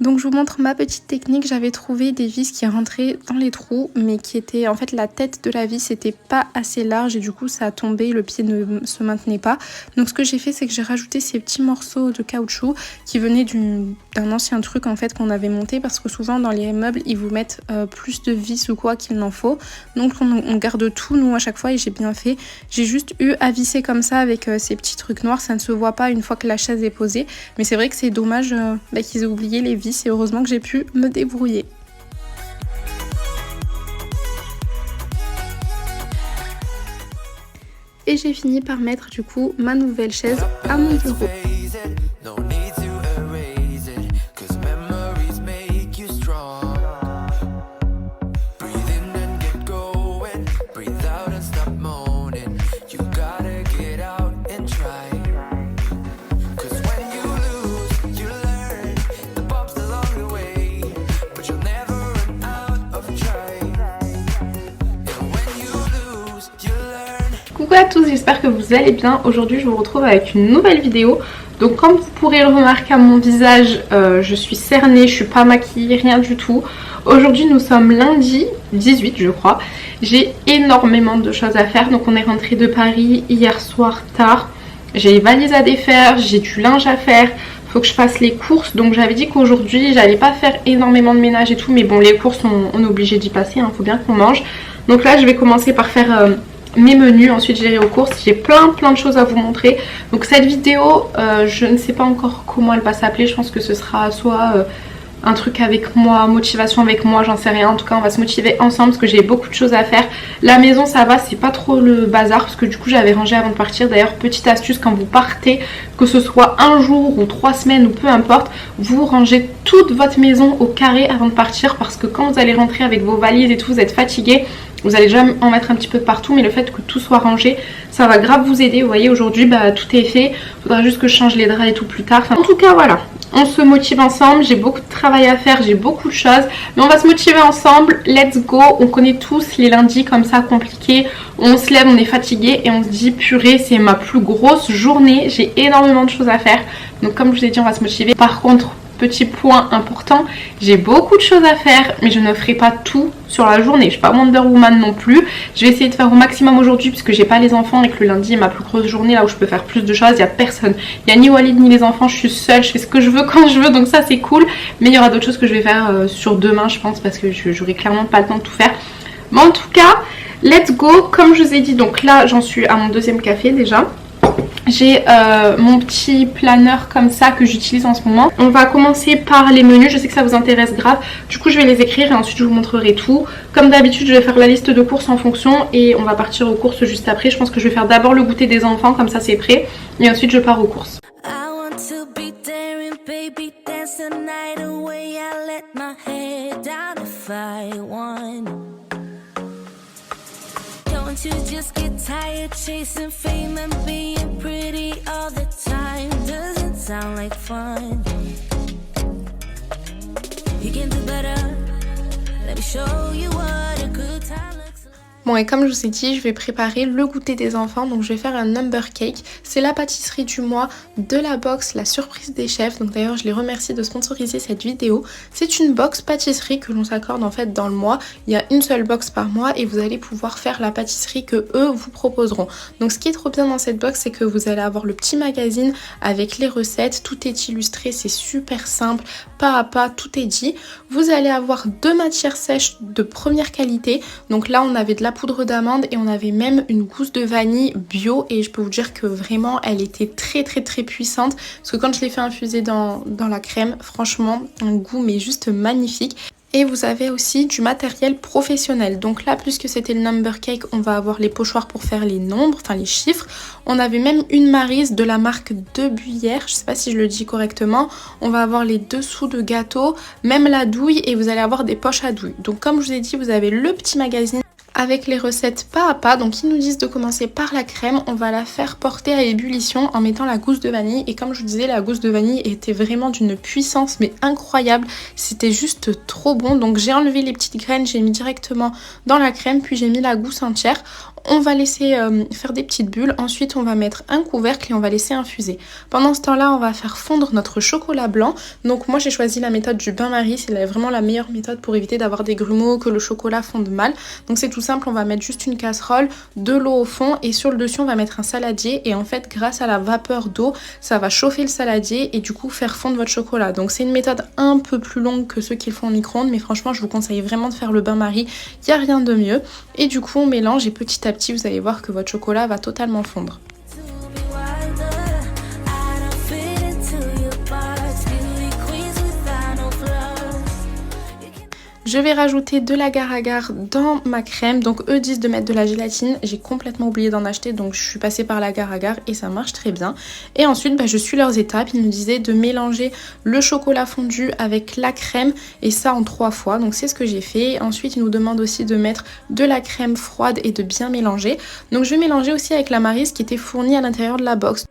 Donc je vous montre ma petite technique. J'avais trouvé des vis qui rentraient dans les trous, mais qui étaient en fait la tête de la vis n'était pas assez large et du coup ça a tombé, le pied ne se maintenait pas. Donc ce que j'ai fait, c'est que j'ai rajouté ces petits morceaux de caoutchouc qui venaient d'un ancien truc en fait qu'on avait monté, parce que souvent dans les meubles ils vous mettent plus de vis ou quoi qu'il n'en faut. Donc on garde tout nous à chaque fois et j'ai bien fait. J'ai juste eu à visser comme ça avec ces petits trucs noirs, ça ne se voit pas une fois que la chaise est posée, mais c'est vrai que c'est dommage qu'ils aient oublié les vis. Et heureusement que j'ai pu me débrouiller. Et j'ai fini par mettre du coup ma nouvelle chaise à mon bureau. Coucou à tous, j'espère que vous allez bien. Aujourd'hui je vous retrouve avec une nouvelle vidéo. Donc comme vous pourrez le remarquer à mon visage, je suis cernée, je suis pas maquillée, rien du tout. Aujourd'hui nous sommes lundi 18 je crois. J'ai énormément de choses à faire. Donc on est rentré de Paris hier soir tard. J'ai les valises à défaire, j'ai du linge à faire. Faut que je fasse les courses. Donc j'avais dit qu'aujourd'hui j'allais pas faire énormément de ménage et tout. Mais bon, les courses on est obligé d'y passer, hein, faut bien qu'on mange. Donc là je vais commencer par faire... mes menus, ensuite j'irai aux courses. J'ai plein de choses à vous montrer. Donc cette vidéo, je ne sais pas encore comment elle va s'appeler. Je pense que ce sera soit un truc avec moi, motivation avec moi, j'en sais rien. En tout cas on va se motiver ensemble parce que j'ai beaucoup de choses à faire. La maison ça va, c'est pas trop le bazar parce que du coup j'avais rangé avant de partir. D'ailleurs petite astuce, quand vous partez, que ce soit un jour ou 3 semaines ou peu importe, vous rangez toute votre maison au carré avant de partir, parce que quand vous allez rentrer avec vos valises et tout, vous êtes fatigué. Vous allez déjà en mettre un petit peu de partout, mais le fait que tout soit rangé, ça va grave vous aider. Vous voyez, aujourd'hui, tout est fait. Faudra juste que je change les draps et tout plus tard. Enfin, en tout cas, voilà. On se motive ensemble. J'ai beaucoup de travail à faire, j'ai beaucoup de choses. Mais on va se motiver ensemble. Let's go. On connaît tous les lundis comme ça, compliqués. On se lève, on est fatigué et on se dit, purée, c'est ma plus grosse journée. J'ai énormément de choses à faire. Donc, comme je vous ai dit, on va se motiver. Par contre... petit point important, j'ai beaucoup de choses à faire, mais je ne ferai pas tout sur la journée. Je suis pas Wonder Woman non plus. Je vais essayer de faire au maximum aujourd'hui puisque j'ai pas les enfants et que le lundi est ma plus grosse journée, là où je peux faire plus de choses. Il n'y a personne. Il n'y a ni Walid ni les enfants. Je suis seule. Je fais ce que je veux quand je veux. Donc ça c'est cool. Mais il y aura d'autres choses que je vais faire sur demain je pense, parce que j'aurai clairement pas le temps de tout faire. Mais en tout cas, let's go. Comme je vous ai dit, donc là j'en suis à mon deuxième café déjà. J'ai mon petit planeur comme ça que j'utilise en ce moment. On va commencer par les menus, je sais que ça vous intéresse grave. Du coup je vais les écrire et ensuite je vous montrerai tout. Comme d'habitude je vais faire la liste de courses en fonction et on va partir aux courses juste après. Je pense que je vais faire d'abord le goûter des enfants, comme ça c'est prêt. Et ensuite je pars aux courses. You just get tired chasing fame and being pretty all the time. Doesn't sound like fun. You can do better. Let me show you what a good time looks like. Bon, et comme je vous ai dit, je vais préparer le goûter des enfants. Donc je vais faire un number cake. C'est la pâtisserie du mois de la box La Surprise des Chefs. Donc d'ailleurs je les remercie de sponsoriser cette vidéo. C'est une box pâtisserie que l'on s'accorde en fait dans le mois. Il y a une seule box par mois et vous allez pouvoir faire la pâtisserie que eux vous proposeront. Donc ce qui est trop bien dans cette box, c'est que vous allez avoir le petit magazine avec les recettes. Tout est illustré, c'est super simple, pas à pas, tout est dit. Vous allez avoir 2 matières sèches de première qualité. Donc là on avait de la poudre d'amande et on avait même une gousse de vanille bio, et je peux vous dire que vraiment elle était très puissante, parce que quand je l'ai fait infuser dans la crème, franchement un goût mais juste magnifique. Et vous avez aussi du matériel professionnel. Donc là, plus que c'était le number cake, on va avoir les pochoirs pour faire les nombres, enfin les chiffres. On avait même une maryse de la marque De Buyère, je sais pas si je le dis correctement. On va avoir les dessous de gâteau, même la douille, et vous allez avoir des poches à douille. Donc comme je vous ai dit, vous avez le petit magazine avec les recettes pas à pas. Donc ils nous disent de commencer par la crème. On va la faire porter à ébullition en mettant la gousse de vanille. Et comme je vous disais, la gousse de vanille était vraiment d'une puissance mais incroyable. C'était juste trop bon. Donc j'ai enlevé les petites graines, j'ai mis directement dans la crème, puis j'ai mis la gousse entière. On va laisser faire des petites bulles. Ensuite, on va mettre un couvercle et on va laisser infuser. Pendant ce temps-là, on va faire fondre notre chocolat blanc. Donc moi, j'ai choisi la méthode du bain-marie. C'est vraiment la meilleure méthode pour éviter d'avoir des grumeaux, que le chocolat fonde mal. Donc c'est tout simple, on va mettre juste une casserole, de l'eau au fond et sur le dessus, on va mettre un saladier. Et en fait, grâce à la vapeur d'eau, ça va chauffer le saladier et du coup faire fondre votre chocolat. Donc c'est une méthode un peu plus longue que ceux qui le font au micro-ondes, mais franchement, je vous conseille vraiment de faire le bain-marie. Il n'y a rien de mieux. Et du coup, on mélange et petit à petit, vous allez voir que votre chocolat va totalement fondre. Je vais rajouter de l'agar-agar dans ma crème. Donc eux disent de mettre de la gélatine. J'ai complètement oublié d'en acheter, donc je suis passée par l'agar-agar et ça marche très bien. Et ensuite, je suis leurs étapes. Ils nous disaient de mélanger le chocolat fondu avec la crème et ça en 3 fois. Donc c'est ce que j'ai fait. Ensuite, ils nous demandent aussi de mettre de la crème froide et de bien mélanger. Donc je vais mélanger aussi avec la Maryse qui était fournie à l'intérieur de la box.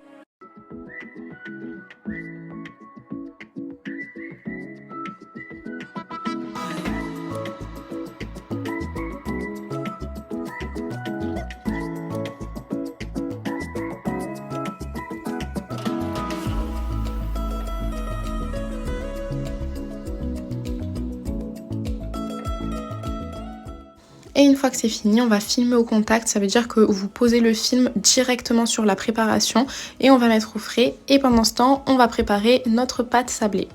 Et une fois que c'est fini, on va filmer au contact, ça veut dire que vous posez le film directement sur la préparation et on va mettre au frais. Et pendant ce temps, on va préparer notre pâte sablée.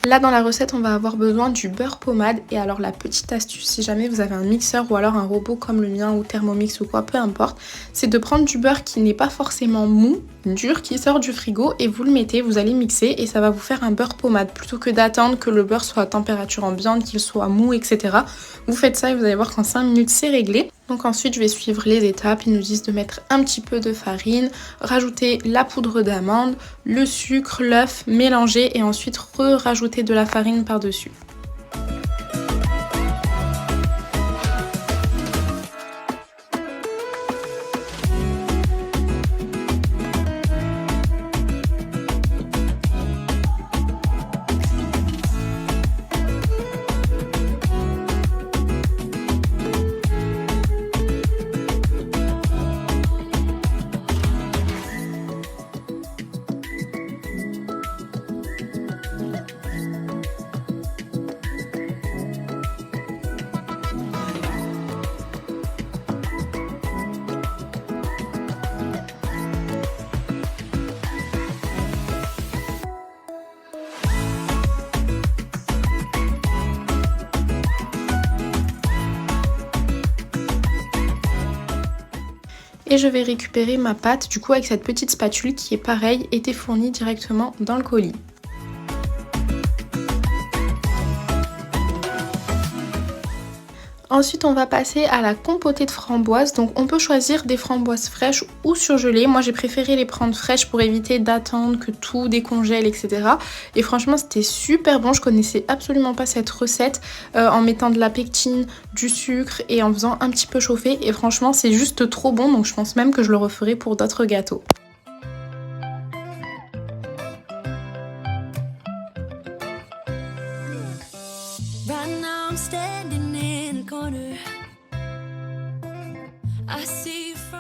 Là dans la recette on va avoir besoin du beurre pommade et alors la petite astuce si jamais vous avez un mixeur ou alors un robot comme le mien ou Thermomix ou quoi, peu importe, c'est de prendre du beurre qui n'est pas forcément mou, dur, qui sort du frigo et vous le mettez, vous allez mixer et ça va vous faire un beurre pommade plutôt que d'attendre que le beurre soit à température ambiante, qu'il soit mou, etc. Vous faites ça et vous allez voir qu'en 5 minutes c'est réglé. Donc ensuite je vais suivre les étapes, ils nous disent de mettre un petit peu de farine, rajouter la poudre d'amande, le sucre, l'œuf, mélanger et ensuite rajouter de la farine par-dessus. Et je vais récupérer ma pâte du coup avec cette petite spatule qui est pareil, était fournie directement dans le colis. Ensuite on va passer à la compotée de framboises, donc on peut choisir des framboises fraîches ou surgelées. Moi j'ai préféré les prendre fraîches pour éviter d'attendre que tout décongèle, etc. Et franchement c'était super bon, je connaissais absolument pas cette recette en mettant de la pectine, du sucre et en faisant un petit peu chauffer. Et franchement c'est juste trop bon, donc je pense même que je le referai pour d'autres gâteaux. Right now I'm standing in a corner. I see from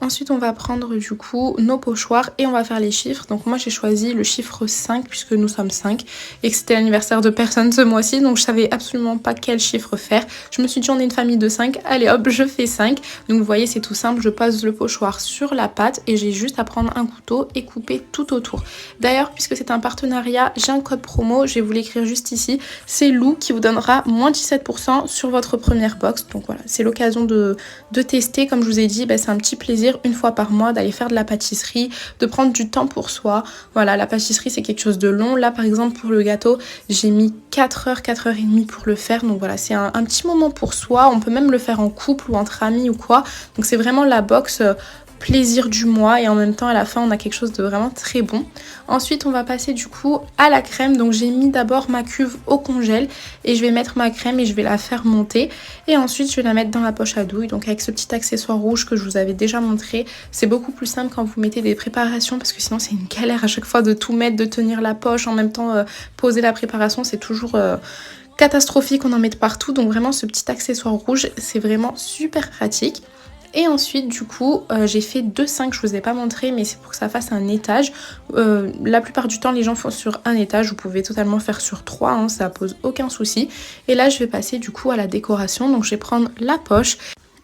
Ensuite on va prendre du coup nos pochoirs et on va faire les chiffres. Donc moi j'ai choisi le chiffre 5 puisque nous sommes 5 et que c'était l'anniversaire de personne ce mois-ci, donc je savais absolument pas quel chiffre faire. Je me suis dit on est une famille de 5, allez hop je fais 5. Donc vous voyez c'est tout simple, je pose le pochoir sur la pâte et j'ai juste à prendre un couteau et couper tout autour. D'ailleurs puisque c'est un partenariat, j'ai un code promo, je vais vous l'écrire juste ici, c'est Lou qui vous donnera moins 17% sur votre première box. Donc voilà, c'est l'occasion de tester, comme je vous ai dit, c'est un petit plaisir une fois par mois d'aller faire de la pâtisserie, de prendre du temps pour soi. Voilà, la pâtisserie c'est quelque chose de long. Là par exemple pour le gâteau, j'ai mis 4 heures, 4 heures et demie pour le faire. Donc voilà, c'est un petit moment pour soi. On peut même le faire en couple ou entre amis ou quoi. Donc c'est vraiment la box plaisir du mois et en même temps à la fin on a quelque chose de vraiment très bon. Ensuite on va passer du coup à la crème. Donc j'ai mis d'abord ma cuve au congèle et je vais mettre ma crème et je vais la faire monter et ensuite je vais la mettre dans la poche à douille. Donc avec ce petit accessoire rouge que je vous avais déjà montré, c'est beaucoup plus simple quand vous mettez des préparations parce que sinon c'est une galère à chaque fois de tout mettre, de tenir la poche en même temps poser la préparation, c'est toujours catastrophique, on en met partout. Donc vraiment ce petit accessoire rouge, c'est vraiment super pratique. Et ensuite du coup j'ai fait 2,5, je vous ai pas montré mais c'est pour que ça fasse un étage. La plupart du temps les gens font sur un étage, vous pouvez totalement faire sur 3 hein, ça pose aucun souci. Et là je vais passer du coup à la décoration, donc je vais prendre la poche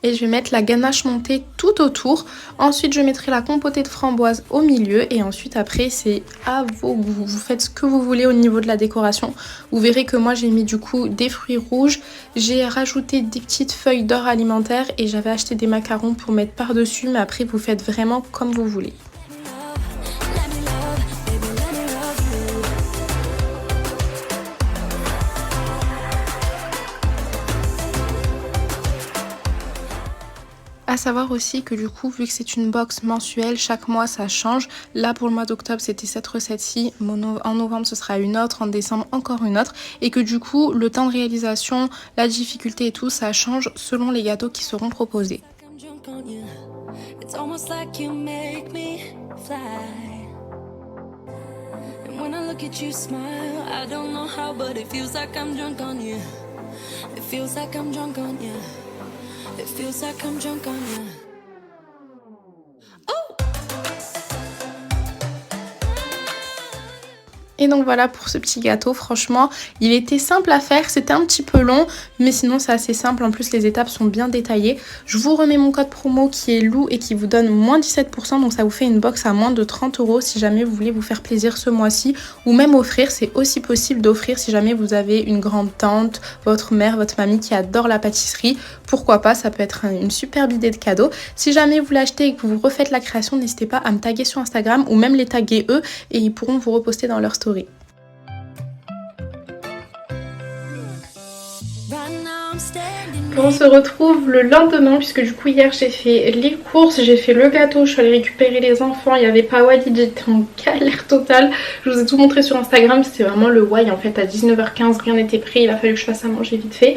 et je vais mettre la ganache montée tout autour. Ensuite je mettrai la compotée de framboise au milieu et ensuite après c'est à vos goûts. Vous faites ce que vous voulez au niveau de la décoration. Vous verrez que moi j'ai mis du coup des fruits rouges, j'ai rajouté des petites feuilles d'or alimentaire et j'avais acheté des macarons pour mettre par dessus, mais après vous faites vraiment comme vous voulez. À savoir aussi que du coup, vu que c'est une box mensuelle, chaque mois ça change. Là pour le mois d'octobre c'était cette recette-ci, en novembre ce sera une autre, en décembre encore une autre. Et que du coup, le temps de réalisation, la difficulté et tout, ça change selon les gâteaux qui seront proposés. It feels like I'm drunk on you. Et donc voilà pour ce petit gâteau, franchement il était simple à faire, c'était un petit peu long mais sinon c'est assez simple, en plus les étapes sont bien détaillées. Je vous remets mon code promo qui est Lou et qui vous donne moins 17%, donc ça vous fait une box à moins de 30 € si jamais vous voulez vous faire plaisir ce mois-ci, ou même offrir, c'est aussi possible d'offrir si jamais vous avez une grande tante, votre mère, votre mamie qui adore la pâtisserie, pourquoi pas, ça peut être une superbe idée de cadeau. Si jamais vous l'achetez et que vous refaites la création, n'hésitez pas à me taguer sur Instagram ou même les taguer eux et ils pourront vous reposter dans leur story. On se retrouve le lendemain puisque du coup hier j'ai fait les courses, j'ai fait le gâteau, je suis allée récupérer les enfants, il n'y avait pas Walid, j'étais en galère totale. Je vous ai tout montré sur Instagram, c'était vraiment le why en fait. À 19h15 rien n'était prêt, il a fallu que je fasse à manger vite fait.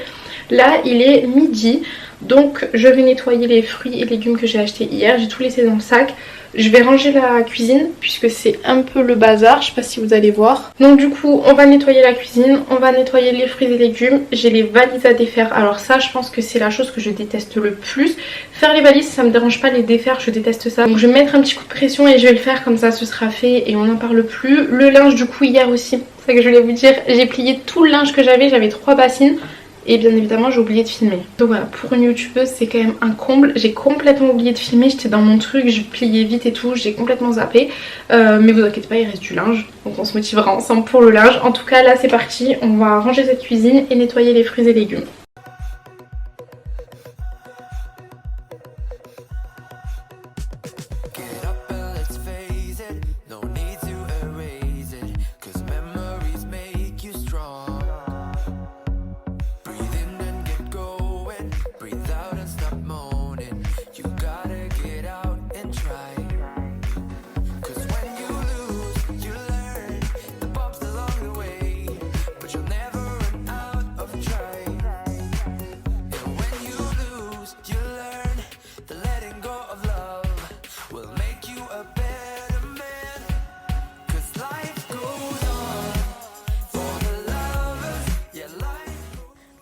Là il est midi, donc je vais nettoyer les fruits et légumes que j'ai achetés hier, j'ai tout laissé dans le sac. Je vais ranger la cuisine puisque c'est un peu le bazar, je sais pas si vous allez voir. Donc du coup on va nettoyer la cuisine, on va nettoyer les fruits et légumes. J'ai les valises à défaire, alors ça je pense que c'est la chose que je déteste le plus. Faire les valises ça me dérange pas, les défaire je déteste ça. Donc je vais mettre un petit coup de pression et je vais le faire, comme ça ce sera fait et on n'en parle plus. Le linge du coup hier aussi, c'est ça que je voulais vous dire, j'ai plié tout le linge que j'avais 3 bassines. Et bien évidemment j'ai oublié de filmer. Donc voilà, pour une youtubeuse c'est quand même un comble. J'ai complètement oublié de filmer, j'étais dans mon truc, je pliais vite et tout, j'ai complètement zappé. Mais vous inquiétez pas, il reste du linge. Donc on se motivera ensemble pour le linge. En tout cas là c'est parti, on va ranger cette cuisine et nettoyer les fruits et légumes.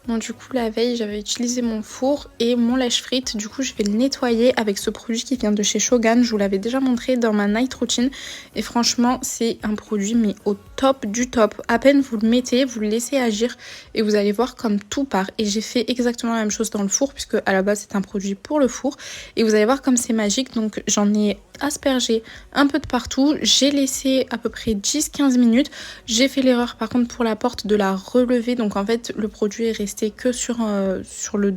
Donc du coup la veille j'avais utilisé mon four et mon lèche-frite, du coup je vais le nettoyer avec ce produit qui vient de chez Shogun. Je vous l'avais déjà montré dans ma night routine et franchement c'est un produit mais au top du top. À peine vous le mettez, vous le laissez agir et vous allez voir comme tout part. Et j'ai fait exactement la même chose dans le four puisque à la base c'est un produit pour le four et vous allez voir comme c'est magique. Donc j'en ai aspergé un peu de partout, j'ai laissé à peu près 10-15 minutes. J'ai fait l'erreur par contre pour la porte de la relever, donc en fait le produit est resté que sur le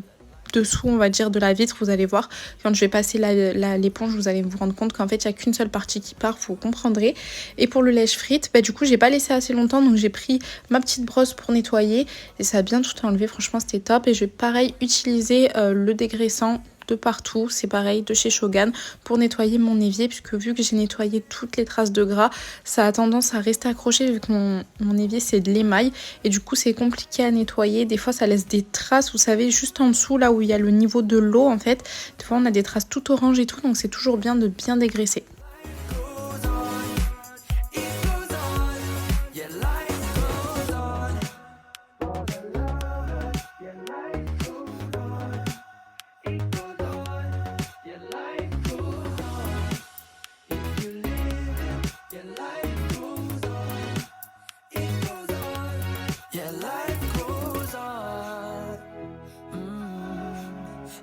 dessous on va dire de la vitre. Vous allez voir quand je vais passer l'éponge, vous allez vous rendre compte qu'en fait il n'y a qu'une seule partie qui part, vous comprendrez. Et pour le lèche-frite, du coup j'ai pas laissé assez longtemps, donc j'ai pris ma petite brosse pour nettoyer et ça a bien tout enlevé, franchement c'était top. Et je vais pareil utiliser le dégraissant de partout, c'est pareil de chez Shogun pour nettoyer mon évier, puisque vu que j'ai nettoyé toutes les traces de gras, ça a tendance à rester accroché vu que mon évier c'est de l'émail et du coup c'est compliqué à nettoyer. Des fois ça laisse des traces, vous savez, juste en dessous là où il y a le niveau de l'eau en fait, des fois on a des traces tout orange et tout, donc c'est toujours bien de bien dégraisser. Yeah, life goes on.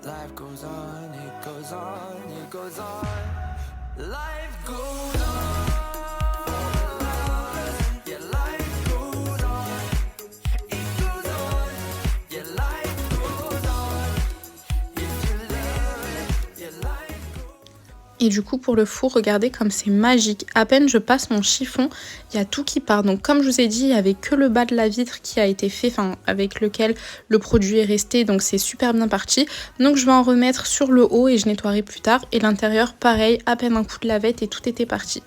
Life goes on, it goes on, it goes on. Life goes on. Yeah, life goes on. It goes on. Yeah, life goes on. If you love it, yeah, life. Et du coup pour le four, regardez comme c'est magique. À peine je passe mon chiffon, il y a tout qui part. Donc comme je vous ai dit, il n'y avait que le bas de la vitre qui a été fait, enfin avec lequel le produit est resté. Donc c'est super bien parti. Donc je vais en remettre sur le haut et je nettoierai plus tard. Et l'intérieur pareil, à peine un coup de lavette et tout était parti.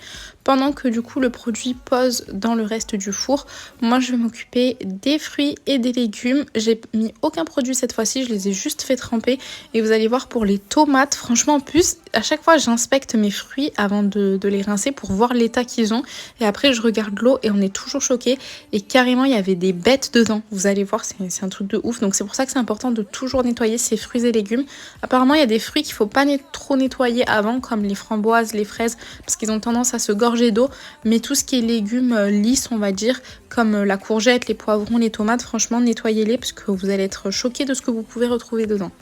Pendant que du coup le produit pose dans le reste du four, moi je vais m'occuper des fruits et des légumes. J'ai mis aucun produit cette fois-ci, je les ai juste fait tremper. Et vous allez voir pour les tomates, franchement en plus, à chaque fois j'inspecte mes fruits avant de les rincer pour voir l'état qu'ils ont. Et après je regarde l'eau et on est toujours choqué. Et carrément il y avait des bêtes dedans. Vous allez voir, c'est un truc de ouf. Donc c'est pour ça que c'est important de toujours nettoyer ses fruits et légumes. Apparemment il y a des fruits qu'il ne faut pas trop nettoyer avant, comme les framboises, les fraises, parce qu'ils ont tendance à se gorger d'eau, mais tout ce qui est légumes lisses on va dire, comme la courgette, les poivrons, les tomates, franchement nettoyez-les parce que vous allez être choqués de ce que vous pouvez retrouver dedans.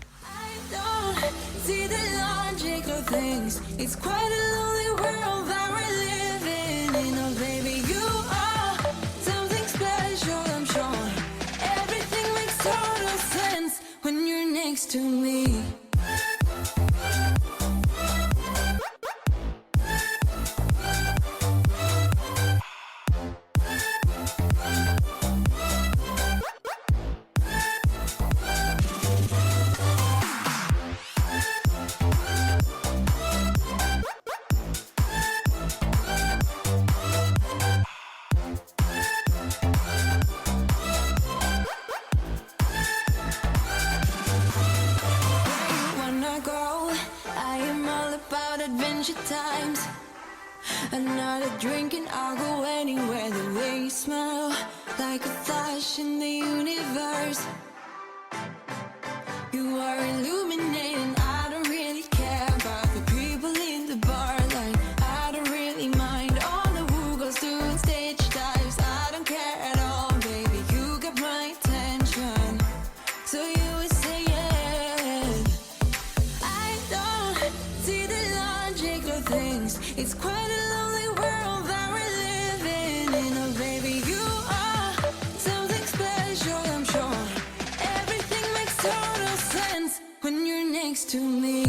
Times another drink and I'll go anywhere. The way you smell, like a flash in the universe. You are illuminating. I don't really care about the people in the bar. Like I don't really mind all the who goes doing stage dives. I don't care at all, baby. You got my attention, so you were saying I don't see the logic of things. It's quite a lonely world that we're living in. Oh baby, you are something special, I'm sure. Everything makes total sense when you're next to me.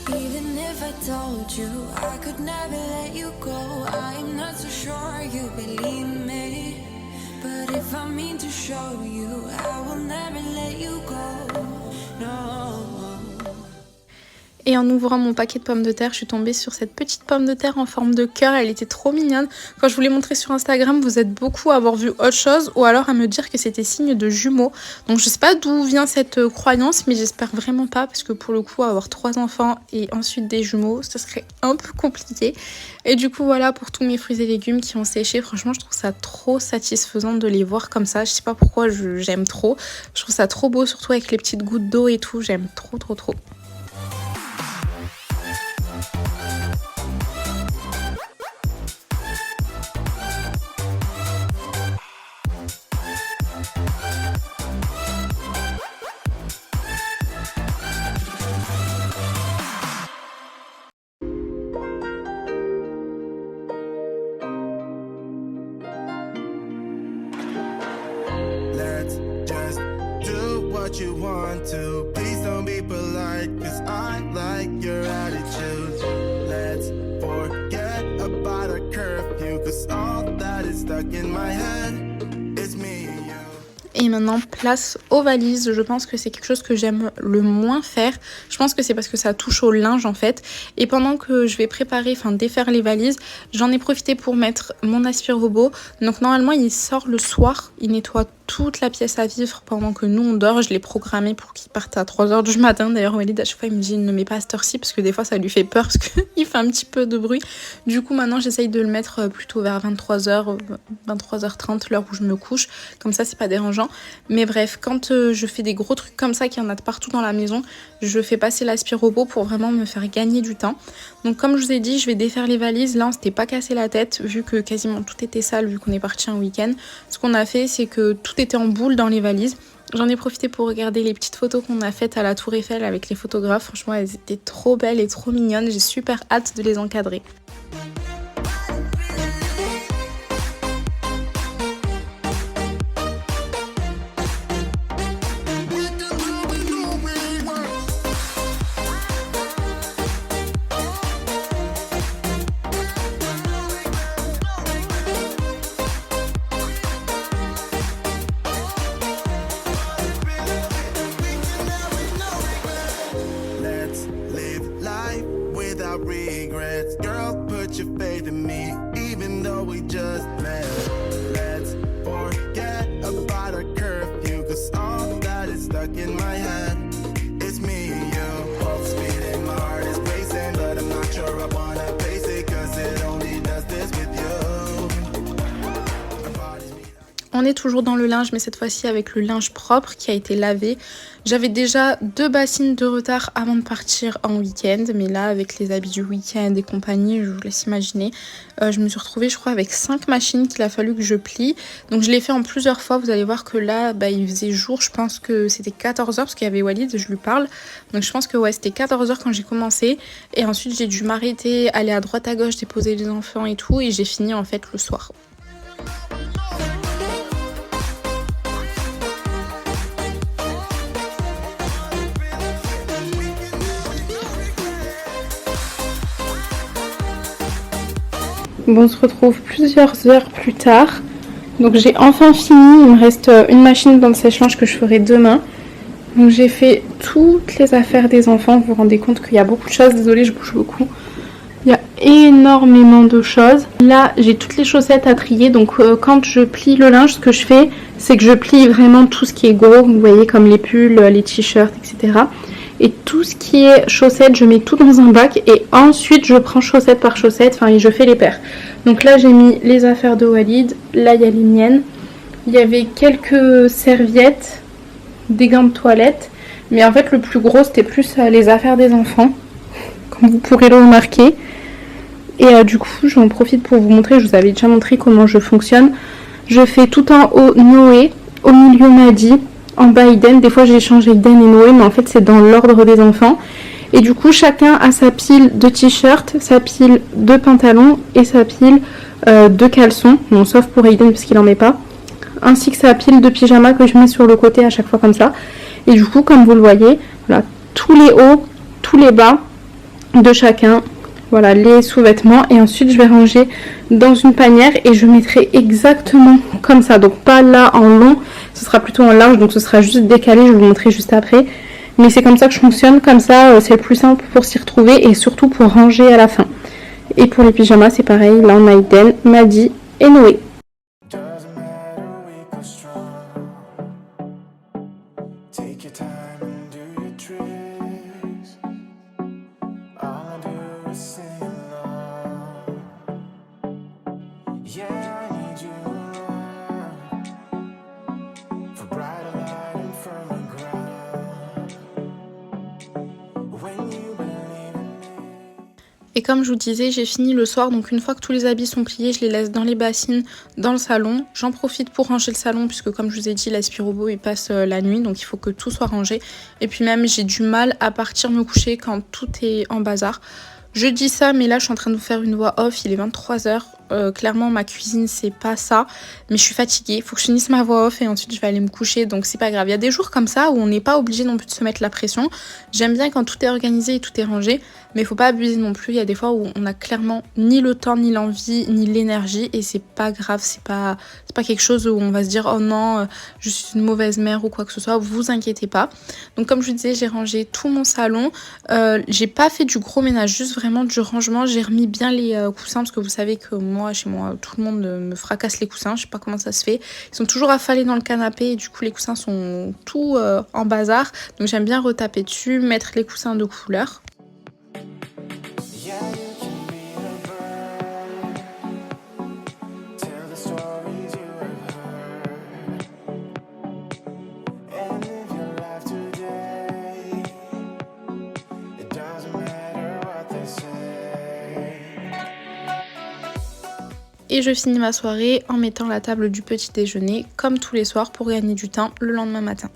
Even if I told you I could never let you go, I'm not so sure you believe me. But if I mean to show you, I will never let you go. No. Et en ouvrant mon paquet de pommes de terre, je suis tombée sur cette petite pomme de terre en forme de cœur. Elle était trop mignonne. Quand je vous l'ai montrée sur Instagram, vous êtes beaucoup à avoir vu autre chose ou alors à me dire que c'était signe de jumeaux. Donc je sais pas d'où vient cette croyance, mais j'espère vraiment pas parce que pour le coup, avoir 3 enfants et ensuite des jumeaux, ce serait un peu compliqué. Et du coup, voilà pour tous mes fruits et légumes qui ont séché. Franchement, je trouve ça trop satisfaisant de les voir comme ça. Je sais pas pourquoi, j'aime trop. Je trouve ça trop beau, surtout avec les petites gouttes d'eau et tout. J'aime trop, trop, trop. Let's just do what you want to. Please don't be polite, cause I like your attitude. Let's forget about a curfew, cause all that is stuck in my head is me and you. Et maintenant, place aux valises. Je pense que c'est quelque chose que j'aime le moins faire. Je pense que c'est parce que ça touche au linge en fait. Et pendant que je vais défaire les valises, j'en ai profité pour mettre mon aspirobot. Donc normalement, il sort le soir. Il nettoie toute la pièce à vivre pendant que nous on dort. Je l'ai programmé pour qu'il parte à 3h du matin. D'ailleurs, Walid, à chaque fois, il me dit ne mets pas à cette heure-ci parce que des fois, ça lui fait peur parce qu'il fait un petit peu de bruit. Du coup, maintenant, j'essaye de le mettre plutôt vers 23h, 23h30, l'heure où je me couche. Comme ça, c'est pas dérangeant. Mais bref, quand je fais des gros trucs comme ça, qu'il y en a de partout dans la maison, je fais passer l'aspirobot pour vraiment me faire gagner du temps. Donc comme je vous ai dit, je vais défaire les valises. Là, on s'était pas cassé la tête vu que quasiment tout était sale vu qu'on est parti un week-end. Ce qu'on a fait, c'est que tout était en boule dans les valises. J'en ai profité pour regarder les petites photos qu'on a faites à la Tour Eiffel avec les photographes. Franchement, elles étaient trop belles et trop mignonnes. J'ai super hâte de les encadrer. Let's live life without regrets. Girl, put your faith in me, even though we just met. Let's forget about our curfew, cause all that is stuck in my head. It's me and you, both speeding, my heart is racing, but I'm not sure I wanna face it, cause it only does this with you. Our bodies meet. On est toujours dans le linge, mais cette fois-ci avec le linge propre qui a été lavé. J'avais déjà 2 bassines de retard avant de partir en week-end, mais là avec les habits du week-end et compagnie, je vous laisse imaginer, je me suis retrouvée je crois avec 5 machines qu'il a fallu que je plie. Donc je l'ai fait en plusieurs fois, vous allez voir que là il faisait jour, je pense que c'était 14h parce qu'il y avait Walid, je lui parle. Donc je pense que ouais, c'était 14h quand j'ai commencé et ensuite j'ai dû m'arrêter, aller à droite à gauche, déposer les enfants et tout, et j'ai fini en fait le soir. Bon, on se retrouve plusieurs heures plus tard. Donc j'ai enfin fini, il me reste une machine dans le sèche-linge que je ferai demain. Donc j'ai fait toutes les affaires des enfants, vous vous rendez compte qu'il y a beaucoup de choses, désolée je bouge beaucoup. Il y a énormément de choses. Là j'ai toutes les chaussettes à trier, donc quand je plie le linge, ce que je fais, c'est que je plie vraiment tout ce qui est gros, vous voyez comme les pulls, les t-shirts, etc. Et tout ce qui est chaussettes, je mets tout dans un bac et ensuite je prends chaussette par chaussette, et je fais les paires. Donc là j'ai mis les affaires de Walid, là il y a les miennes. Il y avait quelques serviettes, des gants de toilette, mais en fait le plus gros c'était plus les affaires des enfants, comme vous pourrez le remarquer. Et du coup j'en profite pour vous montrer, je vous avais déjà montré comment je fonctionne. Je fais tout en haut Noé, au milieu Madi, en bas Eden. Des fois j'ai changé Eden et Noé, mais en fait c'est dans l'ordre des enfants. Et du coup chacun a sa pile de t-shirts, sa pile de pantalons et sa pile de caleçons, bon, sauf pour Eden parce qu'il n'en met pas, ainsi que sa pile de pyjama que je mets sur le côté à chaque fois comme ça. Et du coup comme vous le voyez, voilà, tous les hauts, tous les bas de chacun, voilà les sous-vêtements, et ensuite je vais ranger dans une panière et je mettrai exactement comme ça, donc pas là en long, ce sera plutôt en large, donc ce sera juste décalé, je vais vous montrer juste après, mais c'est comme ça que je fonctionne, comme ça c'est le plus simple pour s'y retrouver et surtout pour ranger à la fin. Et pour les pyjamas c'est pareil, là on a Eden, Madi et Noé. Et comme je vous disais, j'ai fini le soir, donc une fois que tous les habits sont pliés, je les laisse dans les bassines, dans le salon. J'en profite pour ranger le salon, puisque comme je vous ai dit, l'aspirobot il passe la nuit, donc il faut que tout soit rangé. Et puis même, j'ai du mal à partir me coucher quand tout est en bazar. Je dis ça, mais là je suis en train de vous faire une voix off, il est 23h. clairement ma cuisine c'est pas ça, mais je suis fatiguée, faut que je finisse ma voix off et ensuite je vais aller me coucher, donc c'est pas grave. Il y a des jours comme ça où on n'est pas obligé non plus de se mettre la pression. J'aime bien quand tout est organisé et tout est rangé, mais il faut pas abuser non plus. Il y a des fois où on a clairement ni le temps, ni l'envie, ni l'énergie, et c'est pas grave, c'est pas quelque chose où on va se dire oh non, je suis une mauvaise mère ou quoi que ce soit. Vous inquiétez pas. Donc comme je vous disais, j'ai rangé tout mon salon. J'ai pas fait du gros ménage, juste vraiment du rangement. J'ai remis bien les coussins parce que vous savez que moi, chez moi, tout le monde me fracasse les coussins. Je sais pas comment ça se fait. Ils sont toujours affalés dans le canapé et du coup les coussins sont tout en bazar. Donc j'aime bien retaper dessus, mettre les coussins de couleur. Et je finis ma soirée en mettant la table du petit déjeuner comme tous les soirs pour gagner du temps le lendemain matin.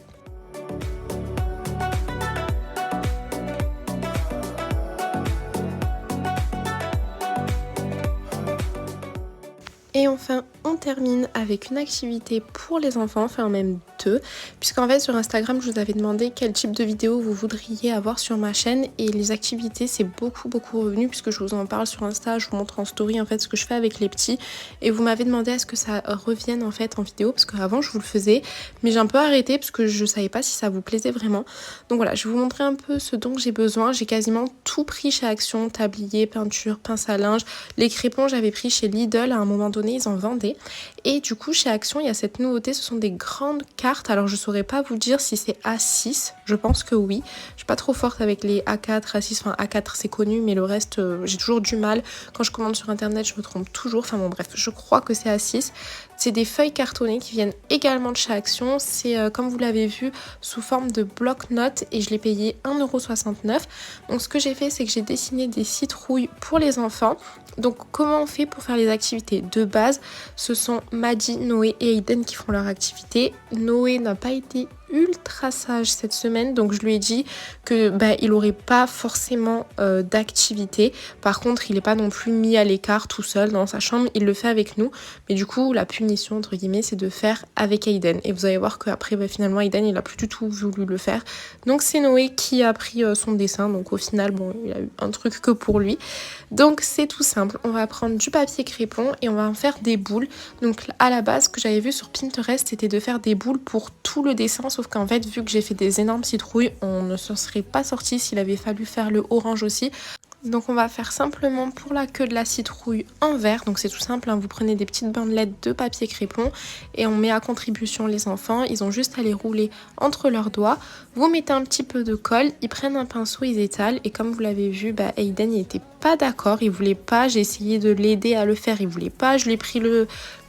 Et enfin, on termine avec une activité pour les enfants, enfin même deux, puisqu'en fait sur Instagram je vous avais demandé quel type de vidéo vous voudriez avoir sur ma chaîne, et les activités c'est beaucoup revenu puisque je vous en parle sur Insta, je vous montre en story en fait ce que je fais avec les petits, et vous m'avez demandé à ce que ça revienne en fait en vidéo, parce qu'avant je vous le faisais mais j'ai un peu arrêté parce que je savais pas si ça vous plaisait vraiment. Donc voilà, je vais vous montrer un peu ce dont j'ai besoin. J'ai quasiment tout pris chez Action, tablier, peinture, pince à linge, les crépons j'avais pris chez Lidl à un moment donné, ils en vendaient. Et du coup chez Action il y a cette nouveauté, ce sont des grandes cartes. Alors je saurais pas vous dire si c'est A6, je pense que oui. Je suis pas trop forte avec les A4, A6, enfin A4 c'est connu, mais le reste j'ai toujours du mal. Quand je commande sur internet je me trompe toujours, enfin bon bref, je crois que c'est A6. C'est des feuilles cartonnées qui viennent également de chez Action. C'est comme vous l'avez vu sous forme de bloc-notes et je l'ai payé 1,69 €. Donc ce que j'ai fait c'est que j'ai dessiné des citrouilles pour les enfants. Donc comment on fait pour faire les activités de base? Ce sont Maddy, Noé et Aiden qui font leur activité. Noé n'a pas été ultra sage cette semaine, donc je lui ai dit que il aurait pas forcément d'activité. Par contre il est pas non plus mis à l'écart tout seul dans sa chambre, il le fait avec nous, mais du coup la punition entre guillemets c'est de faire avec Aiden, et vous allez voir qu'après finalement Aiden il a plus du tout voulu le faire, donc c'est Noé qui a pris son dessin. Donc au final bon, il a eu un truc que pour lui. Donc c'est tout simple, on va prendre du papier crépon et on va en faire des boules. Donc à la base ce que j'avais vu sur Pinterest c'était de faire des boules pour tout le dessin, sauf qu'en fait vu que j'ai fait des énormes citrouilles on ne s'en serait pas sorti s'il avait fallu faire le orange aussi. Donc on va faire simplement pour la queue de la citrouille en vert. Donc c'est tout simple, hein. Vous prenez des petites bandelettes de papier crépon et on met à contribution les enfants. Ils ont juste à les rouler entre leurs doigts. Vous mettez un petit peu de colle, ils prennent un pinceau, ils étalent, et comme vous l'avez vu, Aiden il était pas d'accord, il voulait pas. J'ai essayé de l'aider à le faire, il voulait pas. Je lui ai pris le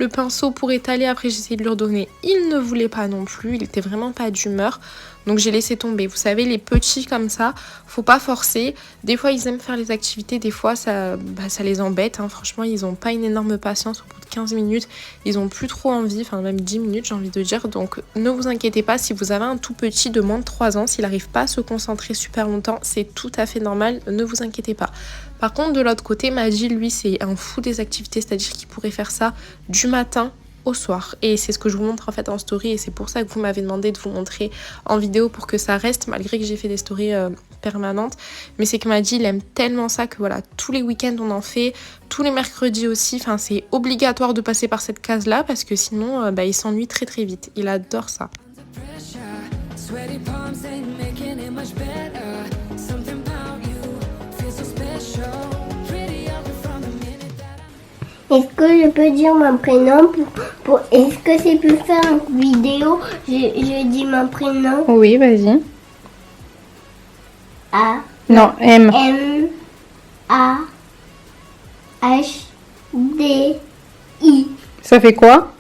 pinceau pour étaler, après j'ai essayé de lui redonner, il ne voulait pas non plus, il était vraiment pas d'humeur. Donc j'ai laissé tomber. Vous savez, les petits comme ça, faut pas forcer. Des fois ils aiment faire les activités, des fois ça les embête, hein. Franchement ils ont pas une énorme patience. Au bout de 15 minutes ils ont plus trop envie, enfin même 10 minutes j'ai envie de dire. Donc ne vous inquiétez pas, si vous avez un tout petit de moins de 3 ans, s'il n'arrive pas à se concentrer super longtemps, c'est tout à fait normal, ne vous inquiétez pas. Par contre de l'autre côté, Maddy lui c'est un fou des activités, c'est à dire qu'il pourrait faire ça du matin au soir, et c'est ce que je vous montre en fait en story, et c'est pour ça que vous m'avez demandé de vous montrer en vidéo pour que ça reste, malgré que j'ai fait des stories permanentes. Mais c'est que Maddy il aime tellement ça que voilà, tous les week-ends on en fait, tous les mercredis aussi, enfin c'est obligatoire de passer par cette case là parce que sinon il s'ennuie très vite. Il adore ça. Est-ce que je peux dire mon prénom est-ce que c'est plus faire une vidéo? Je dis mon prénom. Oui, vas-y. A. Non, M. A. H. D. I. Ça fait quoi?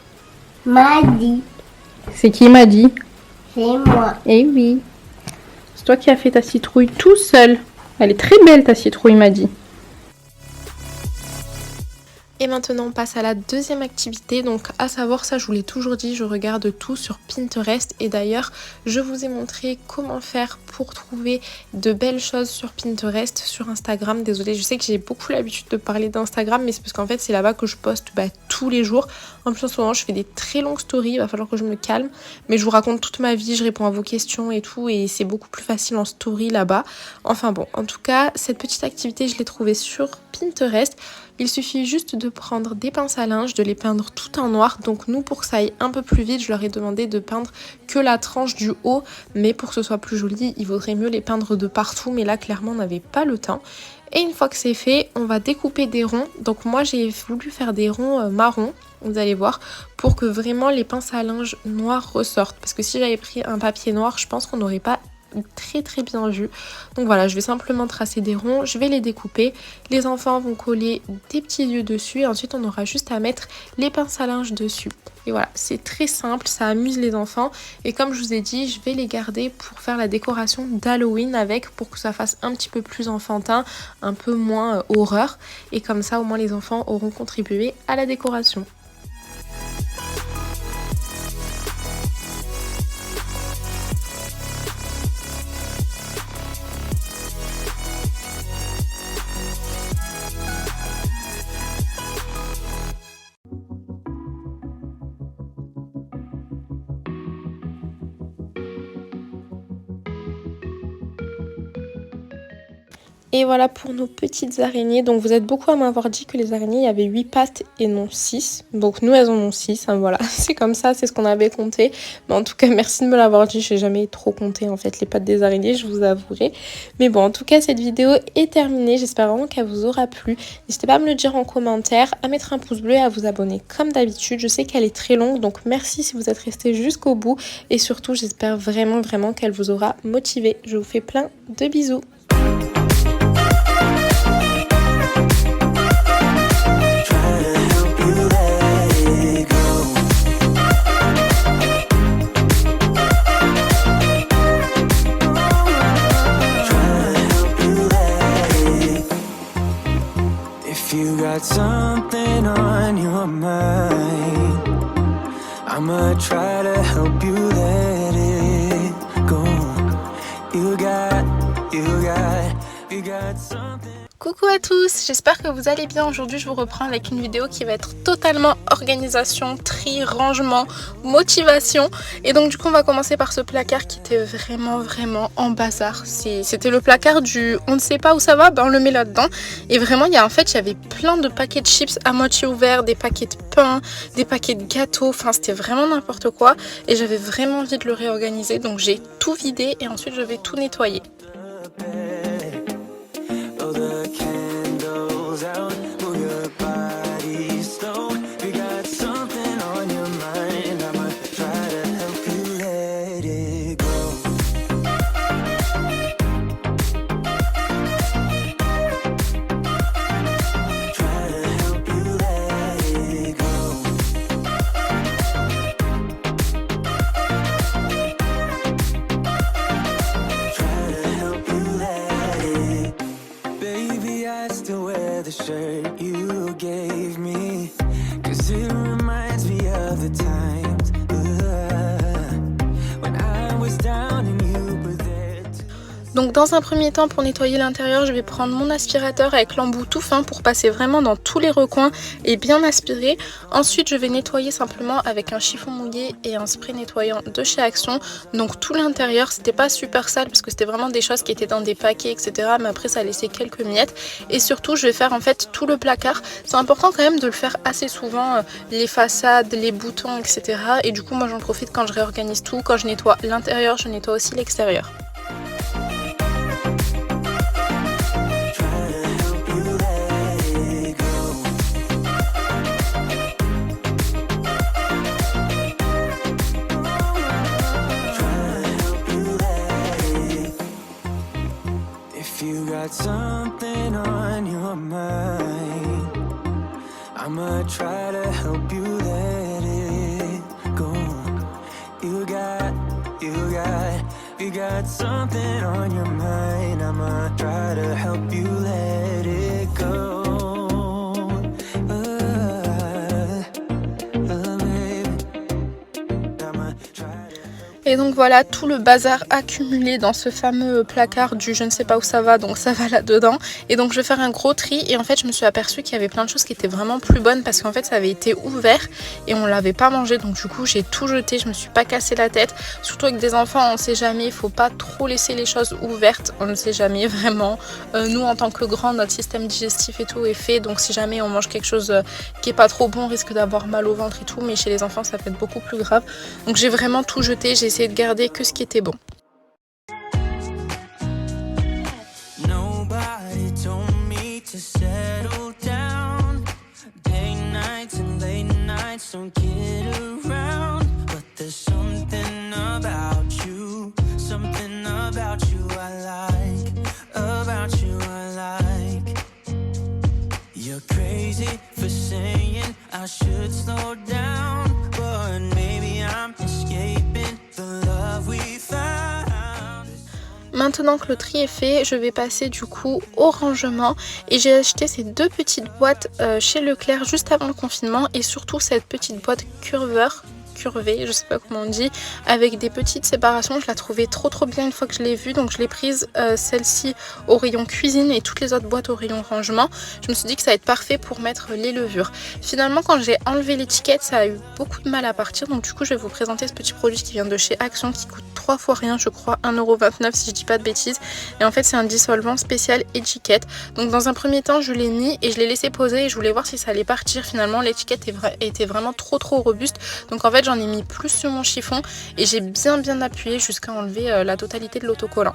Maddy. C'est qui Maddy? C'est moi. Eh oui. C'est toi qui as fait ta citrouille tout seul. Elle est très belle ta citrouille Maddy. Et maintenant on passe à la deuxième activité, donc à savoir, ça je vous l'ai toujours dit, je regarde tout sur Pinterest et d'ailleurs je vous ai montré comment faire pour trouver de belles choses sur Pinterest, sur Instagram. Désolée, je sais que j'ai beaucoup l'habitude de parler d'Instagram, mais c'est parce qu'en fait c'est là-bas que je poste tous les jours. En plus en ce moment je fais des très longues stories, il va falloir que je me calme, mais je vous raconte toute ma vie, je réponds à vos questions et tout, et c'est beaucoup plus facile en story là-bas. Enfin bon, en tout cas cette petite activité je l'ai trouvée sur Pinterest. Il suffit juste de prendre des pinces à linge, de les peindre tout en noir. Donc nous, pour que ça aille un peu plus vite, je leur ai demandé de peindre que la tranche du haut. Mais pour que ce soit plus joli, il vaudrait mieux les peindre de partout. Mais là, clairement, on n'avait pas le temps. Et une fois que c'est fait, on va découper des ronds. Donc moi, j'ai voulu faire des ronds marrons, vous allez voir, pour que vraiment les pinces à linge noires ressortent. Parce que si j'avais pris un papier noir, je pense qu'on n'aurait pas très bien vu. Donc voilà, je vais simplement tracer des ronds, je vais les découper, les enfants vont coller des petits yeux dessus et ensuite on aura juste à mettre les pinces à linge dessus. Et voilà, c'est très simple, ça amuse les enfants et comme je vous ai dit, je vais les garder pour faire la décoration d'Halloween avec, pour que ça fasse un petit peu plus enfantin, un peu moins horreur, et comme ça au moins les enfants auront contribué à la décoration. Et voilà pour nos petites araignées. Donc vous êtes beaucoup à m'avoir dit que les araignées, il y avait 8 pattes et non 6. Donc nous, elles en ont 6. Hein, voilà, c'est comme ça, c'est ce qu'on avait compté. Mais en tout cas, merci de me l'avoir dit. Je n'ai jamais trop compté en fait les pattes des araignées, je vous avouerai. Mais bon, en tout cas, cette vidéo est terminée. J'espère vraiment qu'elle vous aura plu. N'hésitez pas à me le dire en commentaire, à mettre un pouce bleu et à vous abonner comme d'habitude. Je sais qu'elle est très longue, donc merci si vous êtes restés jusqu'au bout. Et surtout, j'espère vraiment qu'elle vous aura motivé. Je vous fais plein de bisous. If you got something on your mind, I'ma try to help you let it go. You got something. Coucou à tous, j'espère que vous allez bien. Aujourd'hui je vous reprends avec une vidéo qui va être totalement organisation, tri, rangement, motivation. Et donc du coup on va commencer par ce placard qui était vraiment en bazar. C'était le placard du on ne sait pas où ça va, ben on le met là-dedans. Et vraiment il y avait plein de paquets de chips à moitié ouverts, des paquets de pain, des paquets de gâteaux, enfin c'était vraiment n'importe quoi. Et j'avais vraiment envie de le réorganiser, donc j'ai tout vidé et ensuite je vais tout nettoyer. Shirt you gave me, 'cause it reminds me of the times when I was down and you were there. Donc dans un premier temps, pour nettoyer l'intérieur, je vais prendre mon aspirateur avec l'embout tout fin pour passer vraiment dans tous les recoins et bien aspirer. Ensuite je vais nettoyer simplement avec un chiffon mouillé et un spray nettoyant de chez Action. Donc tout l'intérieur, c'était pas super sale parce que c'était vraiment des choses qui étaient dans des paquets etc. Mais après ça laissait quelques miettes. Et surtout je vais faire en fait tout le placard. C'est important quand même de le faire assez souvent, les façades, les boutons etc. Et du coup moi j'en profite quand je réorganise tout. Quand je nettoie l'intérieur, je nettoie aussi l'extérieur. If you got something on your mind, I'ma try to help you let it go. You got something on your mind, I'ma try to help you let it go. Et donc voilà tout le bazar accumulé dans ce fameux placard du je ne sais pas où ça va, donc ça va là-dedans. Et donc je vais faire un gros tri et en fait je me suis aperçue qu'il y avait plein de choses qui étaient vraiment plus bonnes parce qu'en fait ça avait été ouvert et on l'avait pas mangé, donc du coup j'ai tout jeté, je me suis pas cassé la tête. Surtout avec des enfants on sait jamais, il faut pas trop laisser les choses ouvertes, on ne sait jamais vraiment. Nous en tant que grands notre système digestif et tout est fait, donc si jamais on mange quelque chose qui est pas trop bon on risque d'avoir mal au ventre et tout, mais chez les enfants ça peut être beaucoup plus grave. Donc j'ai vraiment tout jeté, j'ai essayé de garder que ce qui était bon. Nobody told me to settle down. Day nights and late nights don't get around. But there's something about you I like. About you I like. You're crazy for saying I should slow down, but maybe I'm escaping the love we found. Maintenant que le tri est fait, je vais passer du coup au rangement et j'ai acheté ces deux petites boîtes chez Leclerc juste avant le confinement et surtout cette petite boîte curvée, je sais pas comment on dit, avec des petites séparations. Je la trouvais trop bien une fois que je l'ai vue, donc je l'ai prise celle-ci au rayon cuisine et toutes les autres boîtes au rayon rangement. Je me suis dit que ça va être parfait pour mettre les levures. Finalement quand j'ai enlevé l'étiquette ça a eu beaucoup de mal à partir, donc du coup je vais vous présenter ce petit produit qui vient de chez Action qui coûte 3 fois rien, je crois 1,29€ si je dis pas de bêtises, et en fait c'est un dissolvant spécial étiquette. Donc dans un premier temps je l'ai mis et je l'ai laissé poser et je voulais voir si ça allait partir. Finalement l'étiquette était vraiment trop robuste, donc en fait j'en ai mis plus sur mon chiffon et j'ai bien appuyé jusqu'à enlever la totalité de l'autocollant.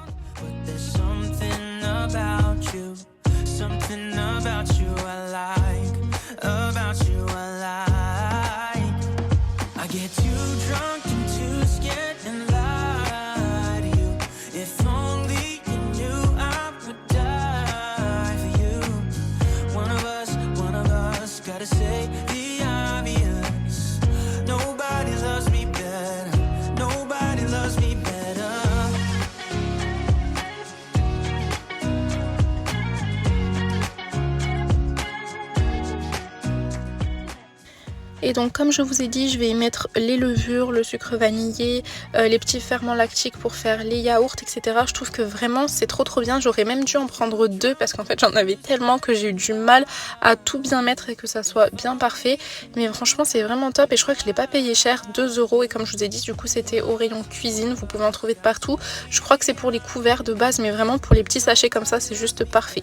Et donc comme je vous ai dit, je vais y mettre les levures, le sucre vanillé, les petits ferments lactiques pour faire les yaourts, etc. Je trouve que vraiment c'est trop bien. J'aurais même dû en prendre 2 parce qu'en fait j'en avais tellement que j'ai eu du mal à tout bien mettre et que ça soit bien parfait. Mais franchement c'est vraiment top et je crois que je l'ai pas payé cher, 2€. Et comme je vous ai dit, du coup c'était au rayon cuisine, vous pouvez en trouver de partout. Je crois que c'est pour les couverts de base, mais vraiment pour les petits sachets comme ça c'est juste parfait.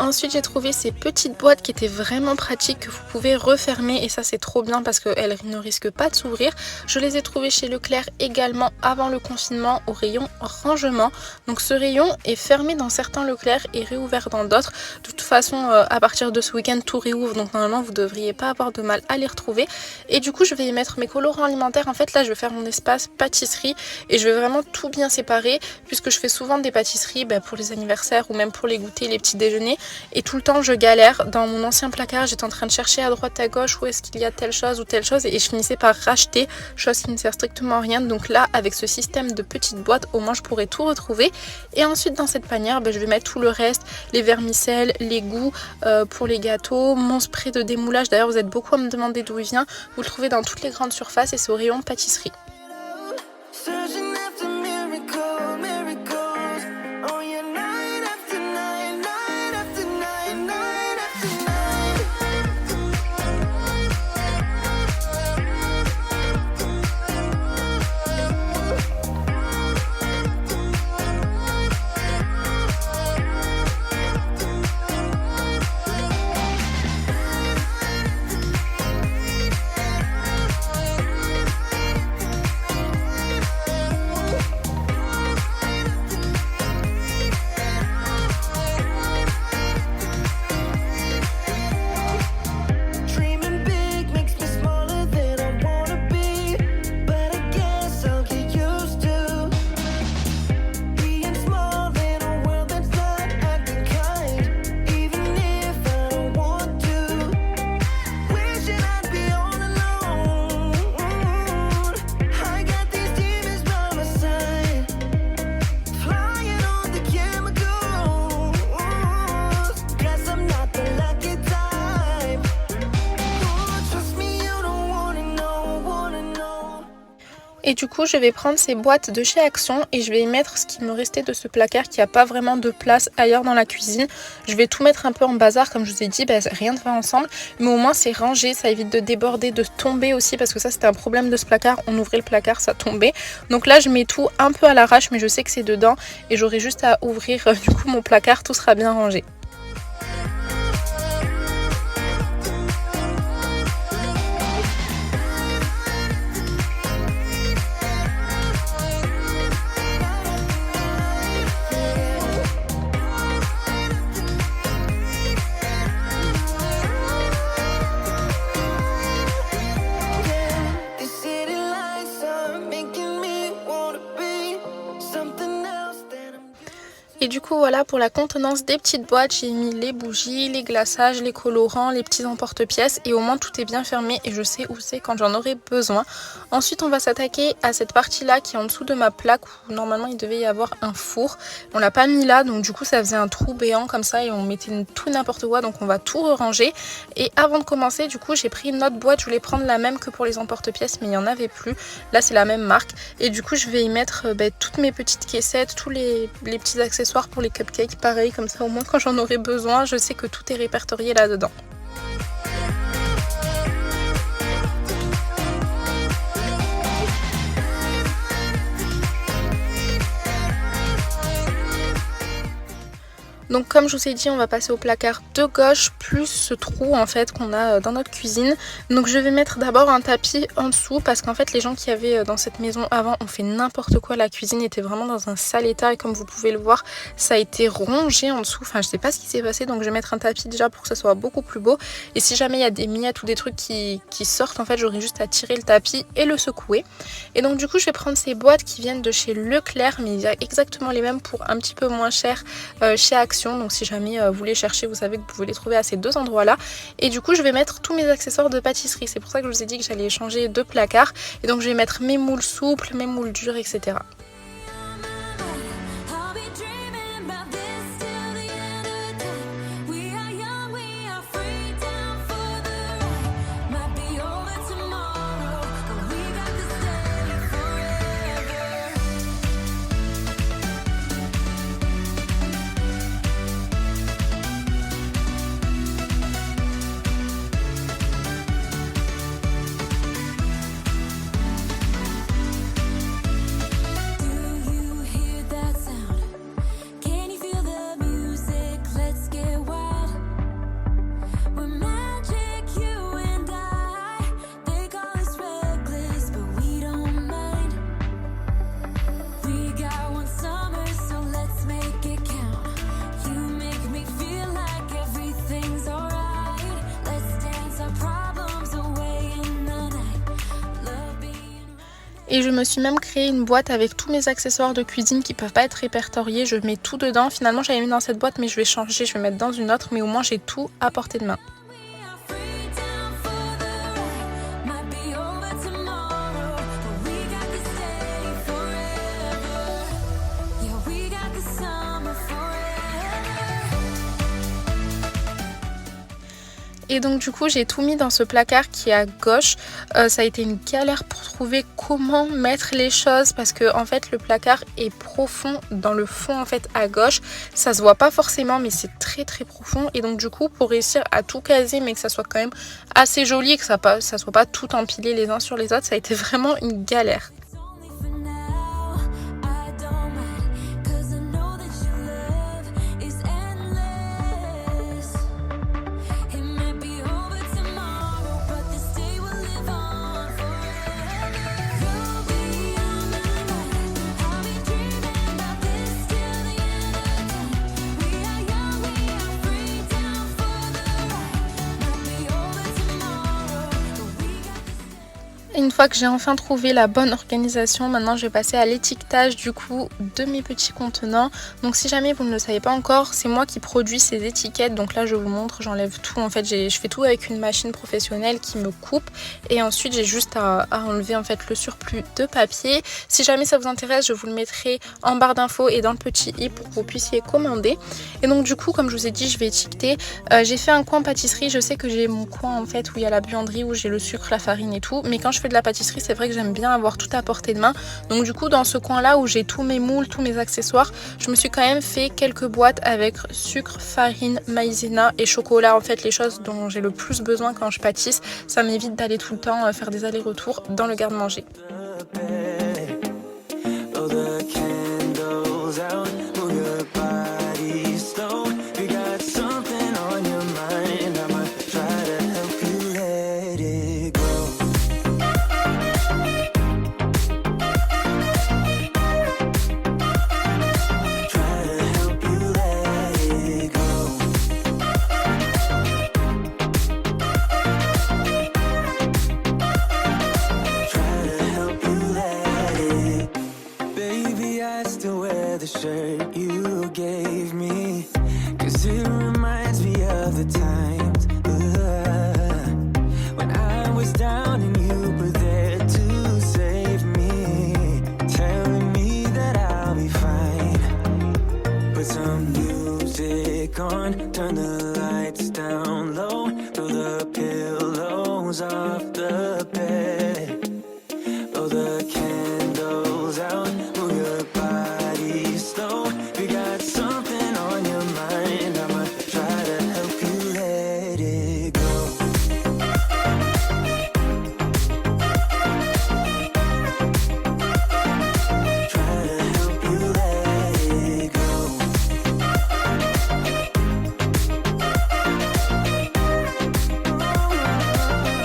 Ensuite j'ai trouvé ces petites boîtes qui étaient vraiment pratiques, que vous pouvez refermer et ça c'est trop bien parce qu'elles ne risquent pas de s'ouvrir. Je les ai trouvées chez Leclerc également avant le confinement au rayon rangement. Donc ce rayon est fermé dans certains Leclerc et réouvert dans d'autres. De toute façon à partir de ce week-end tout réouvre, donc normalement vous devriez pas avoir de mal à les retrouver. Et du coup je vais y mettre mes colorants alimentaires. En fait là je vais faire mon espace pâtisserie et je vais vraiment tout bien séparer puisque je fais souvent des pâtisseries pour les anniversaires ou même pour les goûters, les petits déjeuners. Et tout le temps je galère, dans mon ancien placard j'étais en train de chercher à droite à gauche où est-ce qu'il y a telle chose ou telle chose et je finissais par racheter, chose qui ne sert strictement à rien. Donc là avec ce système de petites boîtes au moins je pourrais tout retrouver. Et ensuite dans cette panière je vais mettre tout le reste, les vermicelles, les goûts pour les gâteaux, mon spray de démoulage. D'ailleurs vous êtes beaucoup à me demander d'où il vient, vous le trouvez dans toutes les grandes surfaces et c'est au rayon pâtisserie. Et du coup je vais prendre ces boîtes de chez Action et je vais y mettre ce qui me restait de ce placard qui n'a pas vraiment de place ailleurs dans la cuisine. Je vais tout mettre un peu en bazar comme je vous ai dit, rien ne va ensemble, mais au moins c'est rangé, ça évite de déborder, de tomber aussi, parce que ça c'était un problème de ce placard, on ouvrait le placard, ça tombait. Donc là je mets tout un peu à l'arrache, mais je sais que c'est dedans et j'aurai juste à ouvrir du coup mon placard, tout sera bien rangé. Et du coup voilà, pour la contenance des petites boîtes, j'ai mis les bougies, les glaçages, les colorants, les petits emporte-pièces et au moins tout est bien fermé et je sais où c'est quand j'en aurai besoin. Ensuite on va s'attaquer à cette partie là qui est en dessous de ma plaque où normalement il devait y avoir un four. On l'a pas mis là, donc du coup ça faisait un trou béant comme ça et on mettait tout n'importe quoi, donc on va tout ranger. Et avant de commencer du coup j'ai pris une autre boîte, je voulais prendre la même que pour les emporte-pièces mais il n'y en avait plus. Là c'est la même marque et du coup je vais y mettre toutes mes petites caissettes, tous les petits accessoires pour les cupcakes, pareil, comme ça au moins quand j'en aurai besoin, je sais que tout est répertorié là-dedans. Donc comme je vous ai dit, on va passer au placard de gauche plus ce trou en fait qu'on a dans notre cuisine. Donc je vais mettre d'abord un tapis en dessous parce qu'en fait les gens qui avaient dans cette maison avant ont fait n'importe quoi. La cuisine était vraiment dans un sale état et comme vous pouvez le voir, ça a été rongé en dessous. Enfin je sais pas ce qui s'est passé, donc je vais mettre un tapis déjà pour que ça soit beaucoup plus beau. Et si jamais il y a des miettes ou des trucs qui sortent, en fait j'aurai juste à tirer le tapis et le secouer. Et donc du coup je vais prendre ces boîtes qui viennent de chez Leclerc, mais il y a exactement les mêmes pour un petit peu moins cher chez Action. Donc si jamais vous les cherchez, vous savez que vous pouvez les trouver à ces deux endroits là. Et du coup je vais mettre tous mes accessoires de pâtisserie, c'est pour ça que je vous ai dit que j'allais changer de placard. Et donc je vais mettre mes moules souples, mes moules durs, etc. Et je me suis même créé une boîte avec tous mes accessoires de cuisine qui peuvent pas être répertoriés. Je mets tout dedans. Finalement j'avais mis dans cette boîte mais je vais changer, je vais mettre dans une autre. Mais au moins j'ai tout à portée de main. Et donc du coup j'ai tout mis dans ce placard qui est à gauche. Ça a été une galère pour trouver comment mettre les choses parce que en fait le placard est profond dans le fond en fait à gauche. Ça se voit pas forcément mais c'est très très profond et donc du coup pour réussir à tout caser mais que ça soit quand même assez joli et que ça soit pas tout empilé les uns sur les autres, ça a été vraiment une galère. Une fois que j'ai enfin trouvé la bonne organisation, maintenant je vais passer à l'étiquetage du coup de mes petits contenants. Donc si jamais vous ne le savez pas encore, c'est moi qui produis ces étiquettes. Donc là je vous montre, j'enlève tout. En fait je fais tout avec une machine professionnelle qui me coupe. Et ensuite j'ai juste à enlever en fait le surplus de papier. Si jamais ça vous intéresse, je vous le mettrai en barre d'infos et dans le petit i pour que vous puissiez commander. Et donc du coup comme je vous ai dit, je vais étiqueter. J'ai fait un coin pâtisserie, je sais que j'ai mon coin en fait où il y a la buanderie, où j'ai le sucre, la farine et tout. Mais quand je fais de la pâtisserie, c'est vrai que j'aime bien avoir tout à portée de main. Donc du coup dans ce coin là où j'ai tous mes moules, tous mes accessoires, je me suis quand même fait quelques boîtes avec sucre, farine, maïzena et chocolat. En fait les choses dont j'ai le plus besoin quand je pâtisse, ça m'évite d'aller tout le temps faire des allers-retours dans le garde-manger. The shirt you gave me, 'cause it reminds me of the times when I was down and you were there to save me, telling me that I'll be fine. Put some music on, turn the lights down low, throw the pillows off the bed, blow the candles out, move your body slow. If you got something on your mind, I'ma try to help you let it go. Try to help you let it go.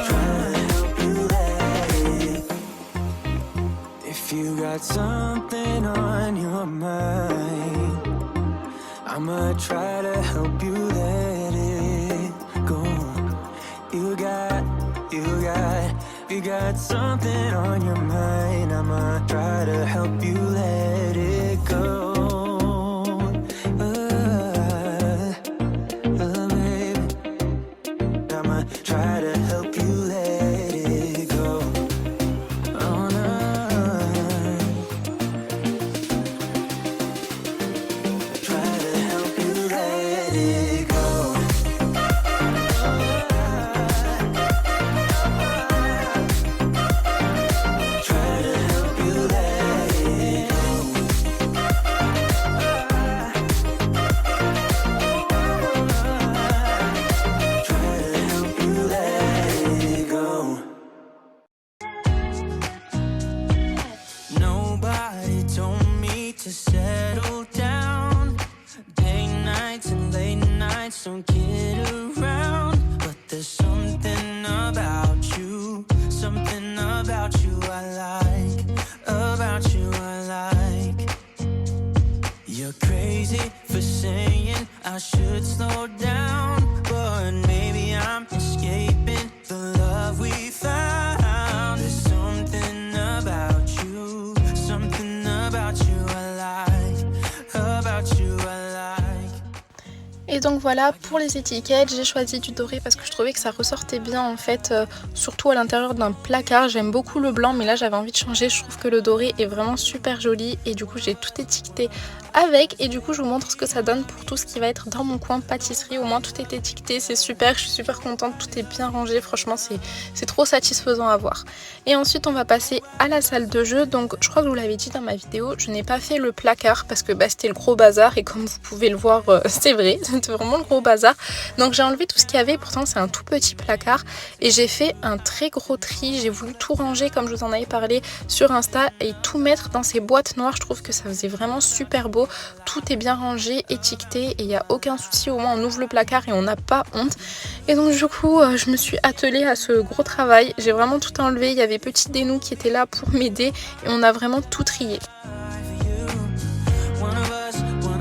Try to help you let it go. If you got something on your mind, I'ma try to help you let it go. You got something on your mind, I'ma try to help you let it go. Baby, I'ma try to help you let it go. Oh, no. Try to help you let it go. Try to help you let it go. Try to help you let it go. Nobody told me to settle down. Day nights and late nights don't get around. But there's something about you I like. About you I like. You're crazy for saying I should slow down, but maybe I'm escaping the love we found. There's something about you I like. About you I like. Et donc voilà, pour les étiquettes, j'ai choisi du doré parce que je trouvais que ça ressortait bien en fait, surtout à l'intérieur d'un placard. J'aime beaucoup le blanc, mais là j'avais envie de changer. Je trouve que le doré est vraiment super joli et du coup j'ai tout étiqueté avec. Et du coup je vous montre ce que ça donne pour tout ce qui va être dans mon coin pâtisserie. Au moins tout est étiqueté, c'est super, je suis super contente, tout est bien rangé. Franchement c'est trop satisfaisant à voir. Et ensuite on va passer à la salle de jeu. Donc je crois que je vous l'avais dit dans ma vidéo, je n'ai pas fait le placard parce que c'était le gros bazar. Et comme vous pouvez le voir, c'est vrai, c'était vraiment le gros bazar. Donc j'ai enlevé tout ce qu'il y avait, pourtant c'est un tout petit placard. Et j'ai fait un très gros tri, j'ai voulu tout ranger comme je vous en avais parlé sur Insta et tout mettre dans ces boîtes noires. Je trouve que ça faisait vraiment super beau. Tout est bien rangé, étiqueté et il n'y a aucun souci. Au moins on ouvre le placard et on n'a pas honte. Et donc du coup je me suis attelée à ce gros travail. J'ai vraiment tout enlevé, il y avait Petit Dénou qui était là pour m'aider et on a vraiment tout trié. One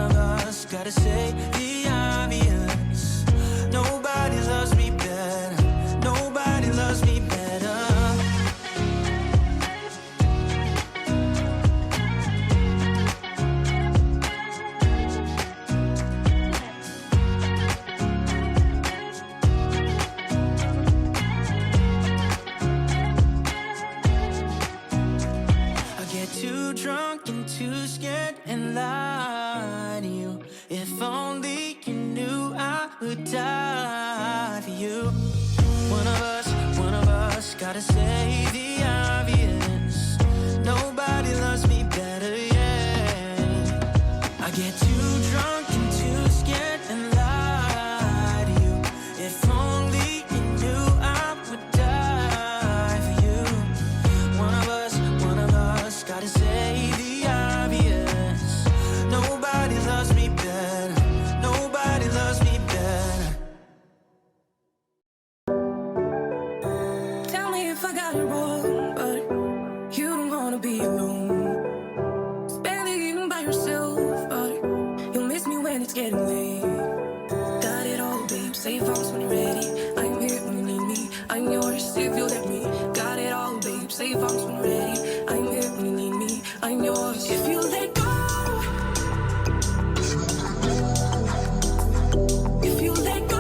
of us gotta say the obvious. Nobody loves me better. Nobody loves me better. I get too drunk and too scared and lie to you. If only you knew I would die for you. One of us gotta say the wanna be alone. Spend the evening by yourself, but you'll miss me when it's getting late. Got it all, babe, save us when you're ready. I'm here when you need me, I'm yours if you let me. Got it all, babe, save us when you're ready. I'm here when you need me, I'm yours if you let go. If you let go.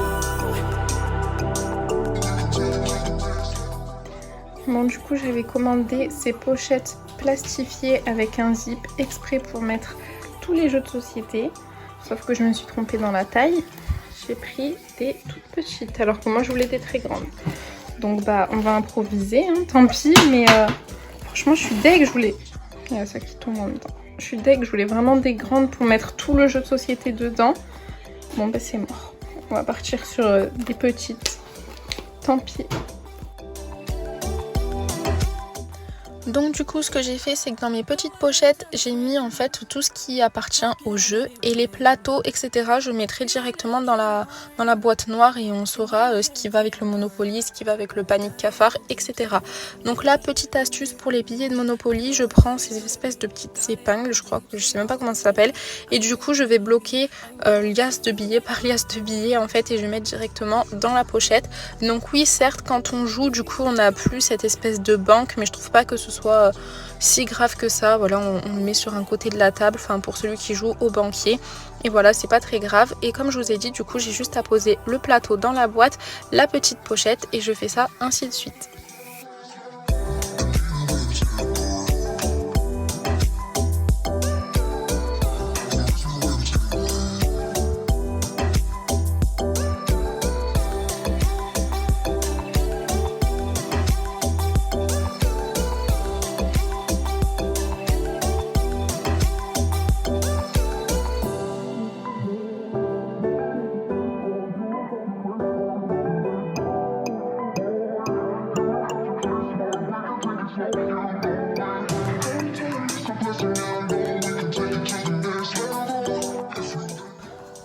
Bon, du coup j'avais commandé ces pochettes plastifiées avec un zip exprès pour mettre tous les jeux de société, sauf que je me suis trompée dans la taille. J'ai pris des toutes petites alors que moi je voulais des très grandes, donc bah on va improviser, hein, tant pis. Mais franchement je suis deg, je voulais... Il y a ça qui tombe en même temps. Je suis deg, je voulais vraiment des grandes pour mettre tout le jeu de société dedans. Bon bah c'est mort, on va partir sur des petites, tant pis. Donc du coup ce que j'ai fait, c'est que dans mes petites pochettes j'ai mis en fait tout ce qui appartient au jeu, et les plateaux etc je mettrai directement dans la boîte noire et on saura ce qui va avec le Monopoly, ce qui va avec le panique cafard etc. Donc la petite astuce pour les billets de Monopoly, je prends ces espèces de petites épingles, je crois que je sais même pas comment ça s'appelle, et du coup je vais bloquer liasse de billets par liasse de billets en fait, et je vais mettre directement dans la pochette. Donc oui certes quand on joue du coup on n'a plus cette espèce de banque, mais je trouve pas que ce soit si grave que ça. Voilà, on le met sur un côté de la table, enfin pour celui qui joue au banquier, et voilà, c'est pas très grave. Et comme je vous ai dit, du coup j'ai juste à poser le plateau dans la boîte, la petite pochette, et je fais ça ainsi de suite.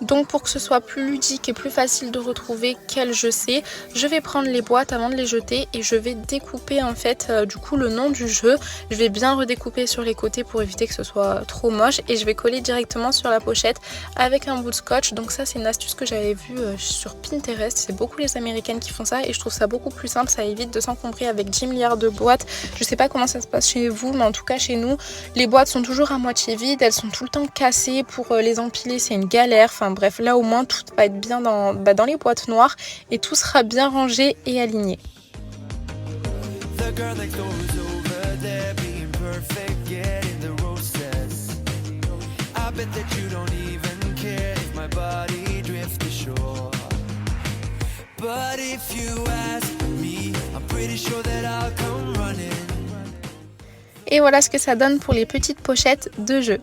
Donc pour que ce soit plus ludique et plus facile de retrouver quel jeu c'est, je vais prendre les boîtes avant de les jeter et je vais découper en fait du coup le nom du jeu. Je vais bien redécouper sur les côtés pour éviter que ce soit trop moche, et je vais coller directement sur la pochette avec un bout de scotch. Donc ça c'est une astuce que j'avais vue sur Pinterest, c'est beaucoup les américaines qui font ça et je trouve ça beaucoup plus simple, ça évite de s'encombrer avec 10 milliards de boîtes. Je sais pas comment ça se passe chez vous, mais en tout cas chez nous les boîtes sont toujours à moitié vides, elles sont tout le temps cassées, pour les empiler c'est une galère. Enfin bref, là au moins tout va être bien dans les boîtes noires et tout sera bien rangé et aligné. Et voilà ce que ça donne pour les petites pochettes de jeu.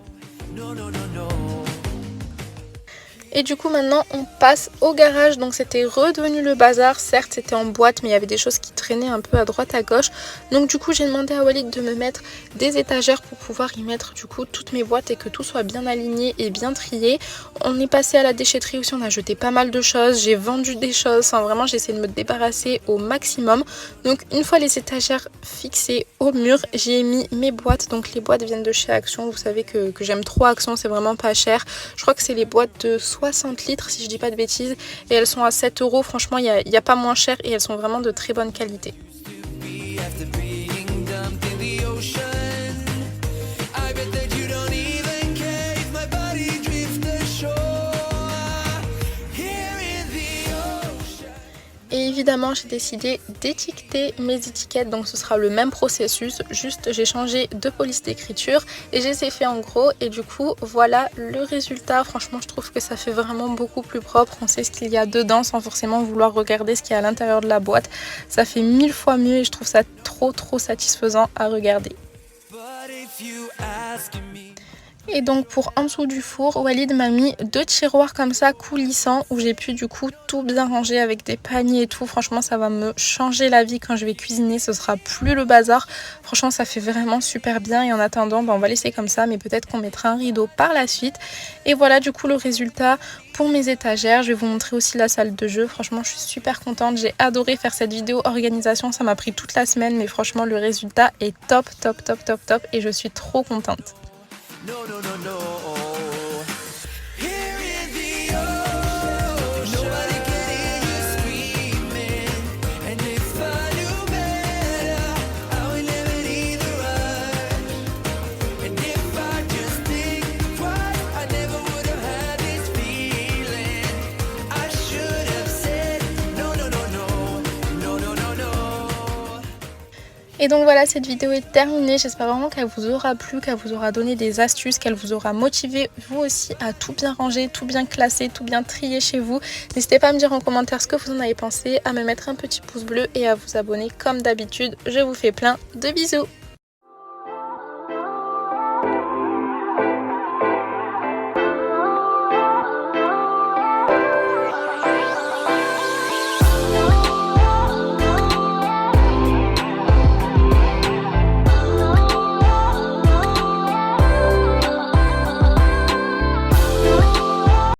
Et du coup maintenant on passe au garage. Donc c'était redevenu le bazar, certes c'était en boîte mais il y avait des choses qui traînaient un peu à droite à gauche. Donc du coup j'ai demandé à Walid de me mettre des étagères pour pouvoir y mettre du coup toutes mes boîtes et que tout soit bien aligné et bien trié. On est passé à la déchetterie aussi, on a jeté pas mal de choses, j'ai vendu des choses, enfin vraiment j'ai essayé de me débarrasser au maximum. Donc une fois les étagères fixées au mur, j'ai mis mes boîtes. Donc les boîtes viennent de chez Action, vous savez que j'aime trop Action, c'est vraiment pas cher. Je crois que c'est les boîtes de 60 litres si je dis pas de bêtises, et elles sont à 7 €. Franchement il y a pas moins cher et elles sont vraiment de très bonne qualité. Et évidemment j'ai décidé d'étiqueter mes étiquettes, donc ce sera le même processus, juste j'ai changé de police d'écriture et j'ai fait en gros, et du coup voilà le résultat. Franchement je trouve que ça fait vraiment beaucoup plus propre, on sait ce qu'il y a dedans sans forcément vouloir regarder ce qu'il y a à l'intérieur de la boîte. Ça fait 1000 fois mieux et je trouve ça trop satisfaisant à regarder. Et donc pour en dessous du four, Walid m'a mis 2 tiroirs comme ça coulissants où j'ai pu du coup tout bien ranger avec des paniers et tout. Franchement ça va me changer la vie quand je vais cuisiner, ce sera plus le bazar. Franchement ça fait vraiment super bien et en attendant on va laisser comme ça, mais peut-être qu'on mettra un rideau par la suite. Et voilà du coup le résultat pour mes étagères. Je vais vous montrer aussi la salle de jeu. Franchement je suis super contente, j'ai adoré faire cette vidéo organisation, ça m'a pris toute la semaine mais franchement le résultat est top et je suis trop contente. No, no, no, no. Here in the ocean, nobody can hear you screaming. And if I knew better, I would never need the rush. And if I just think twice, I never would have had this feeling. I should have said no, no, no, no, no, no, no, no. Et donc voilà, cette vidéo est terminée, j'espère vraiment qu'elle vous aura plu, qu'elle vous aura donné des astuces, qu'elle vous aura motivé vous aussi à tout bien ranger, tout bien classer, tout bien trier chez vous. N'hésitez pas à me dire en commentaire ce que vous en avez pensé, à me mettre un petit pouce bleu et à vous abonner comme d'habitude. Je vous fais plein de bisous.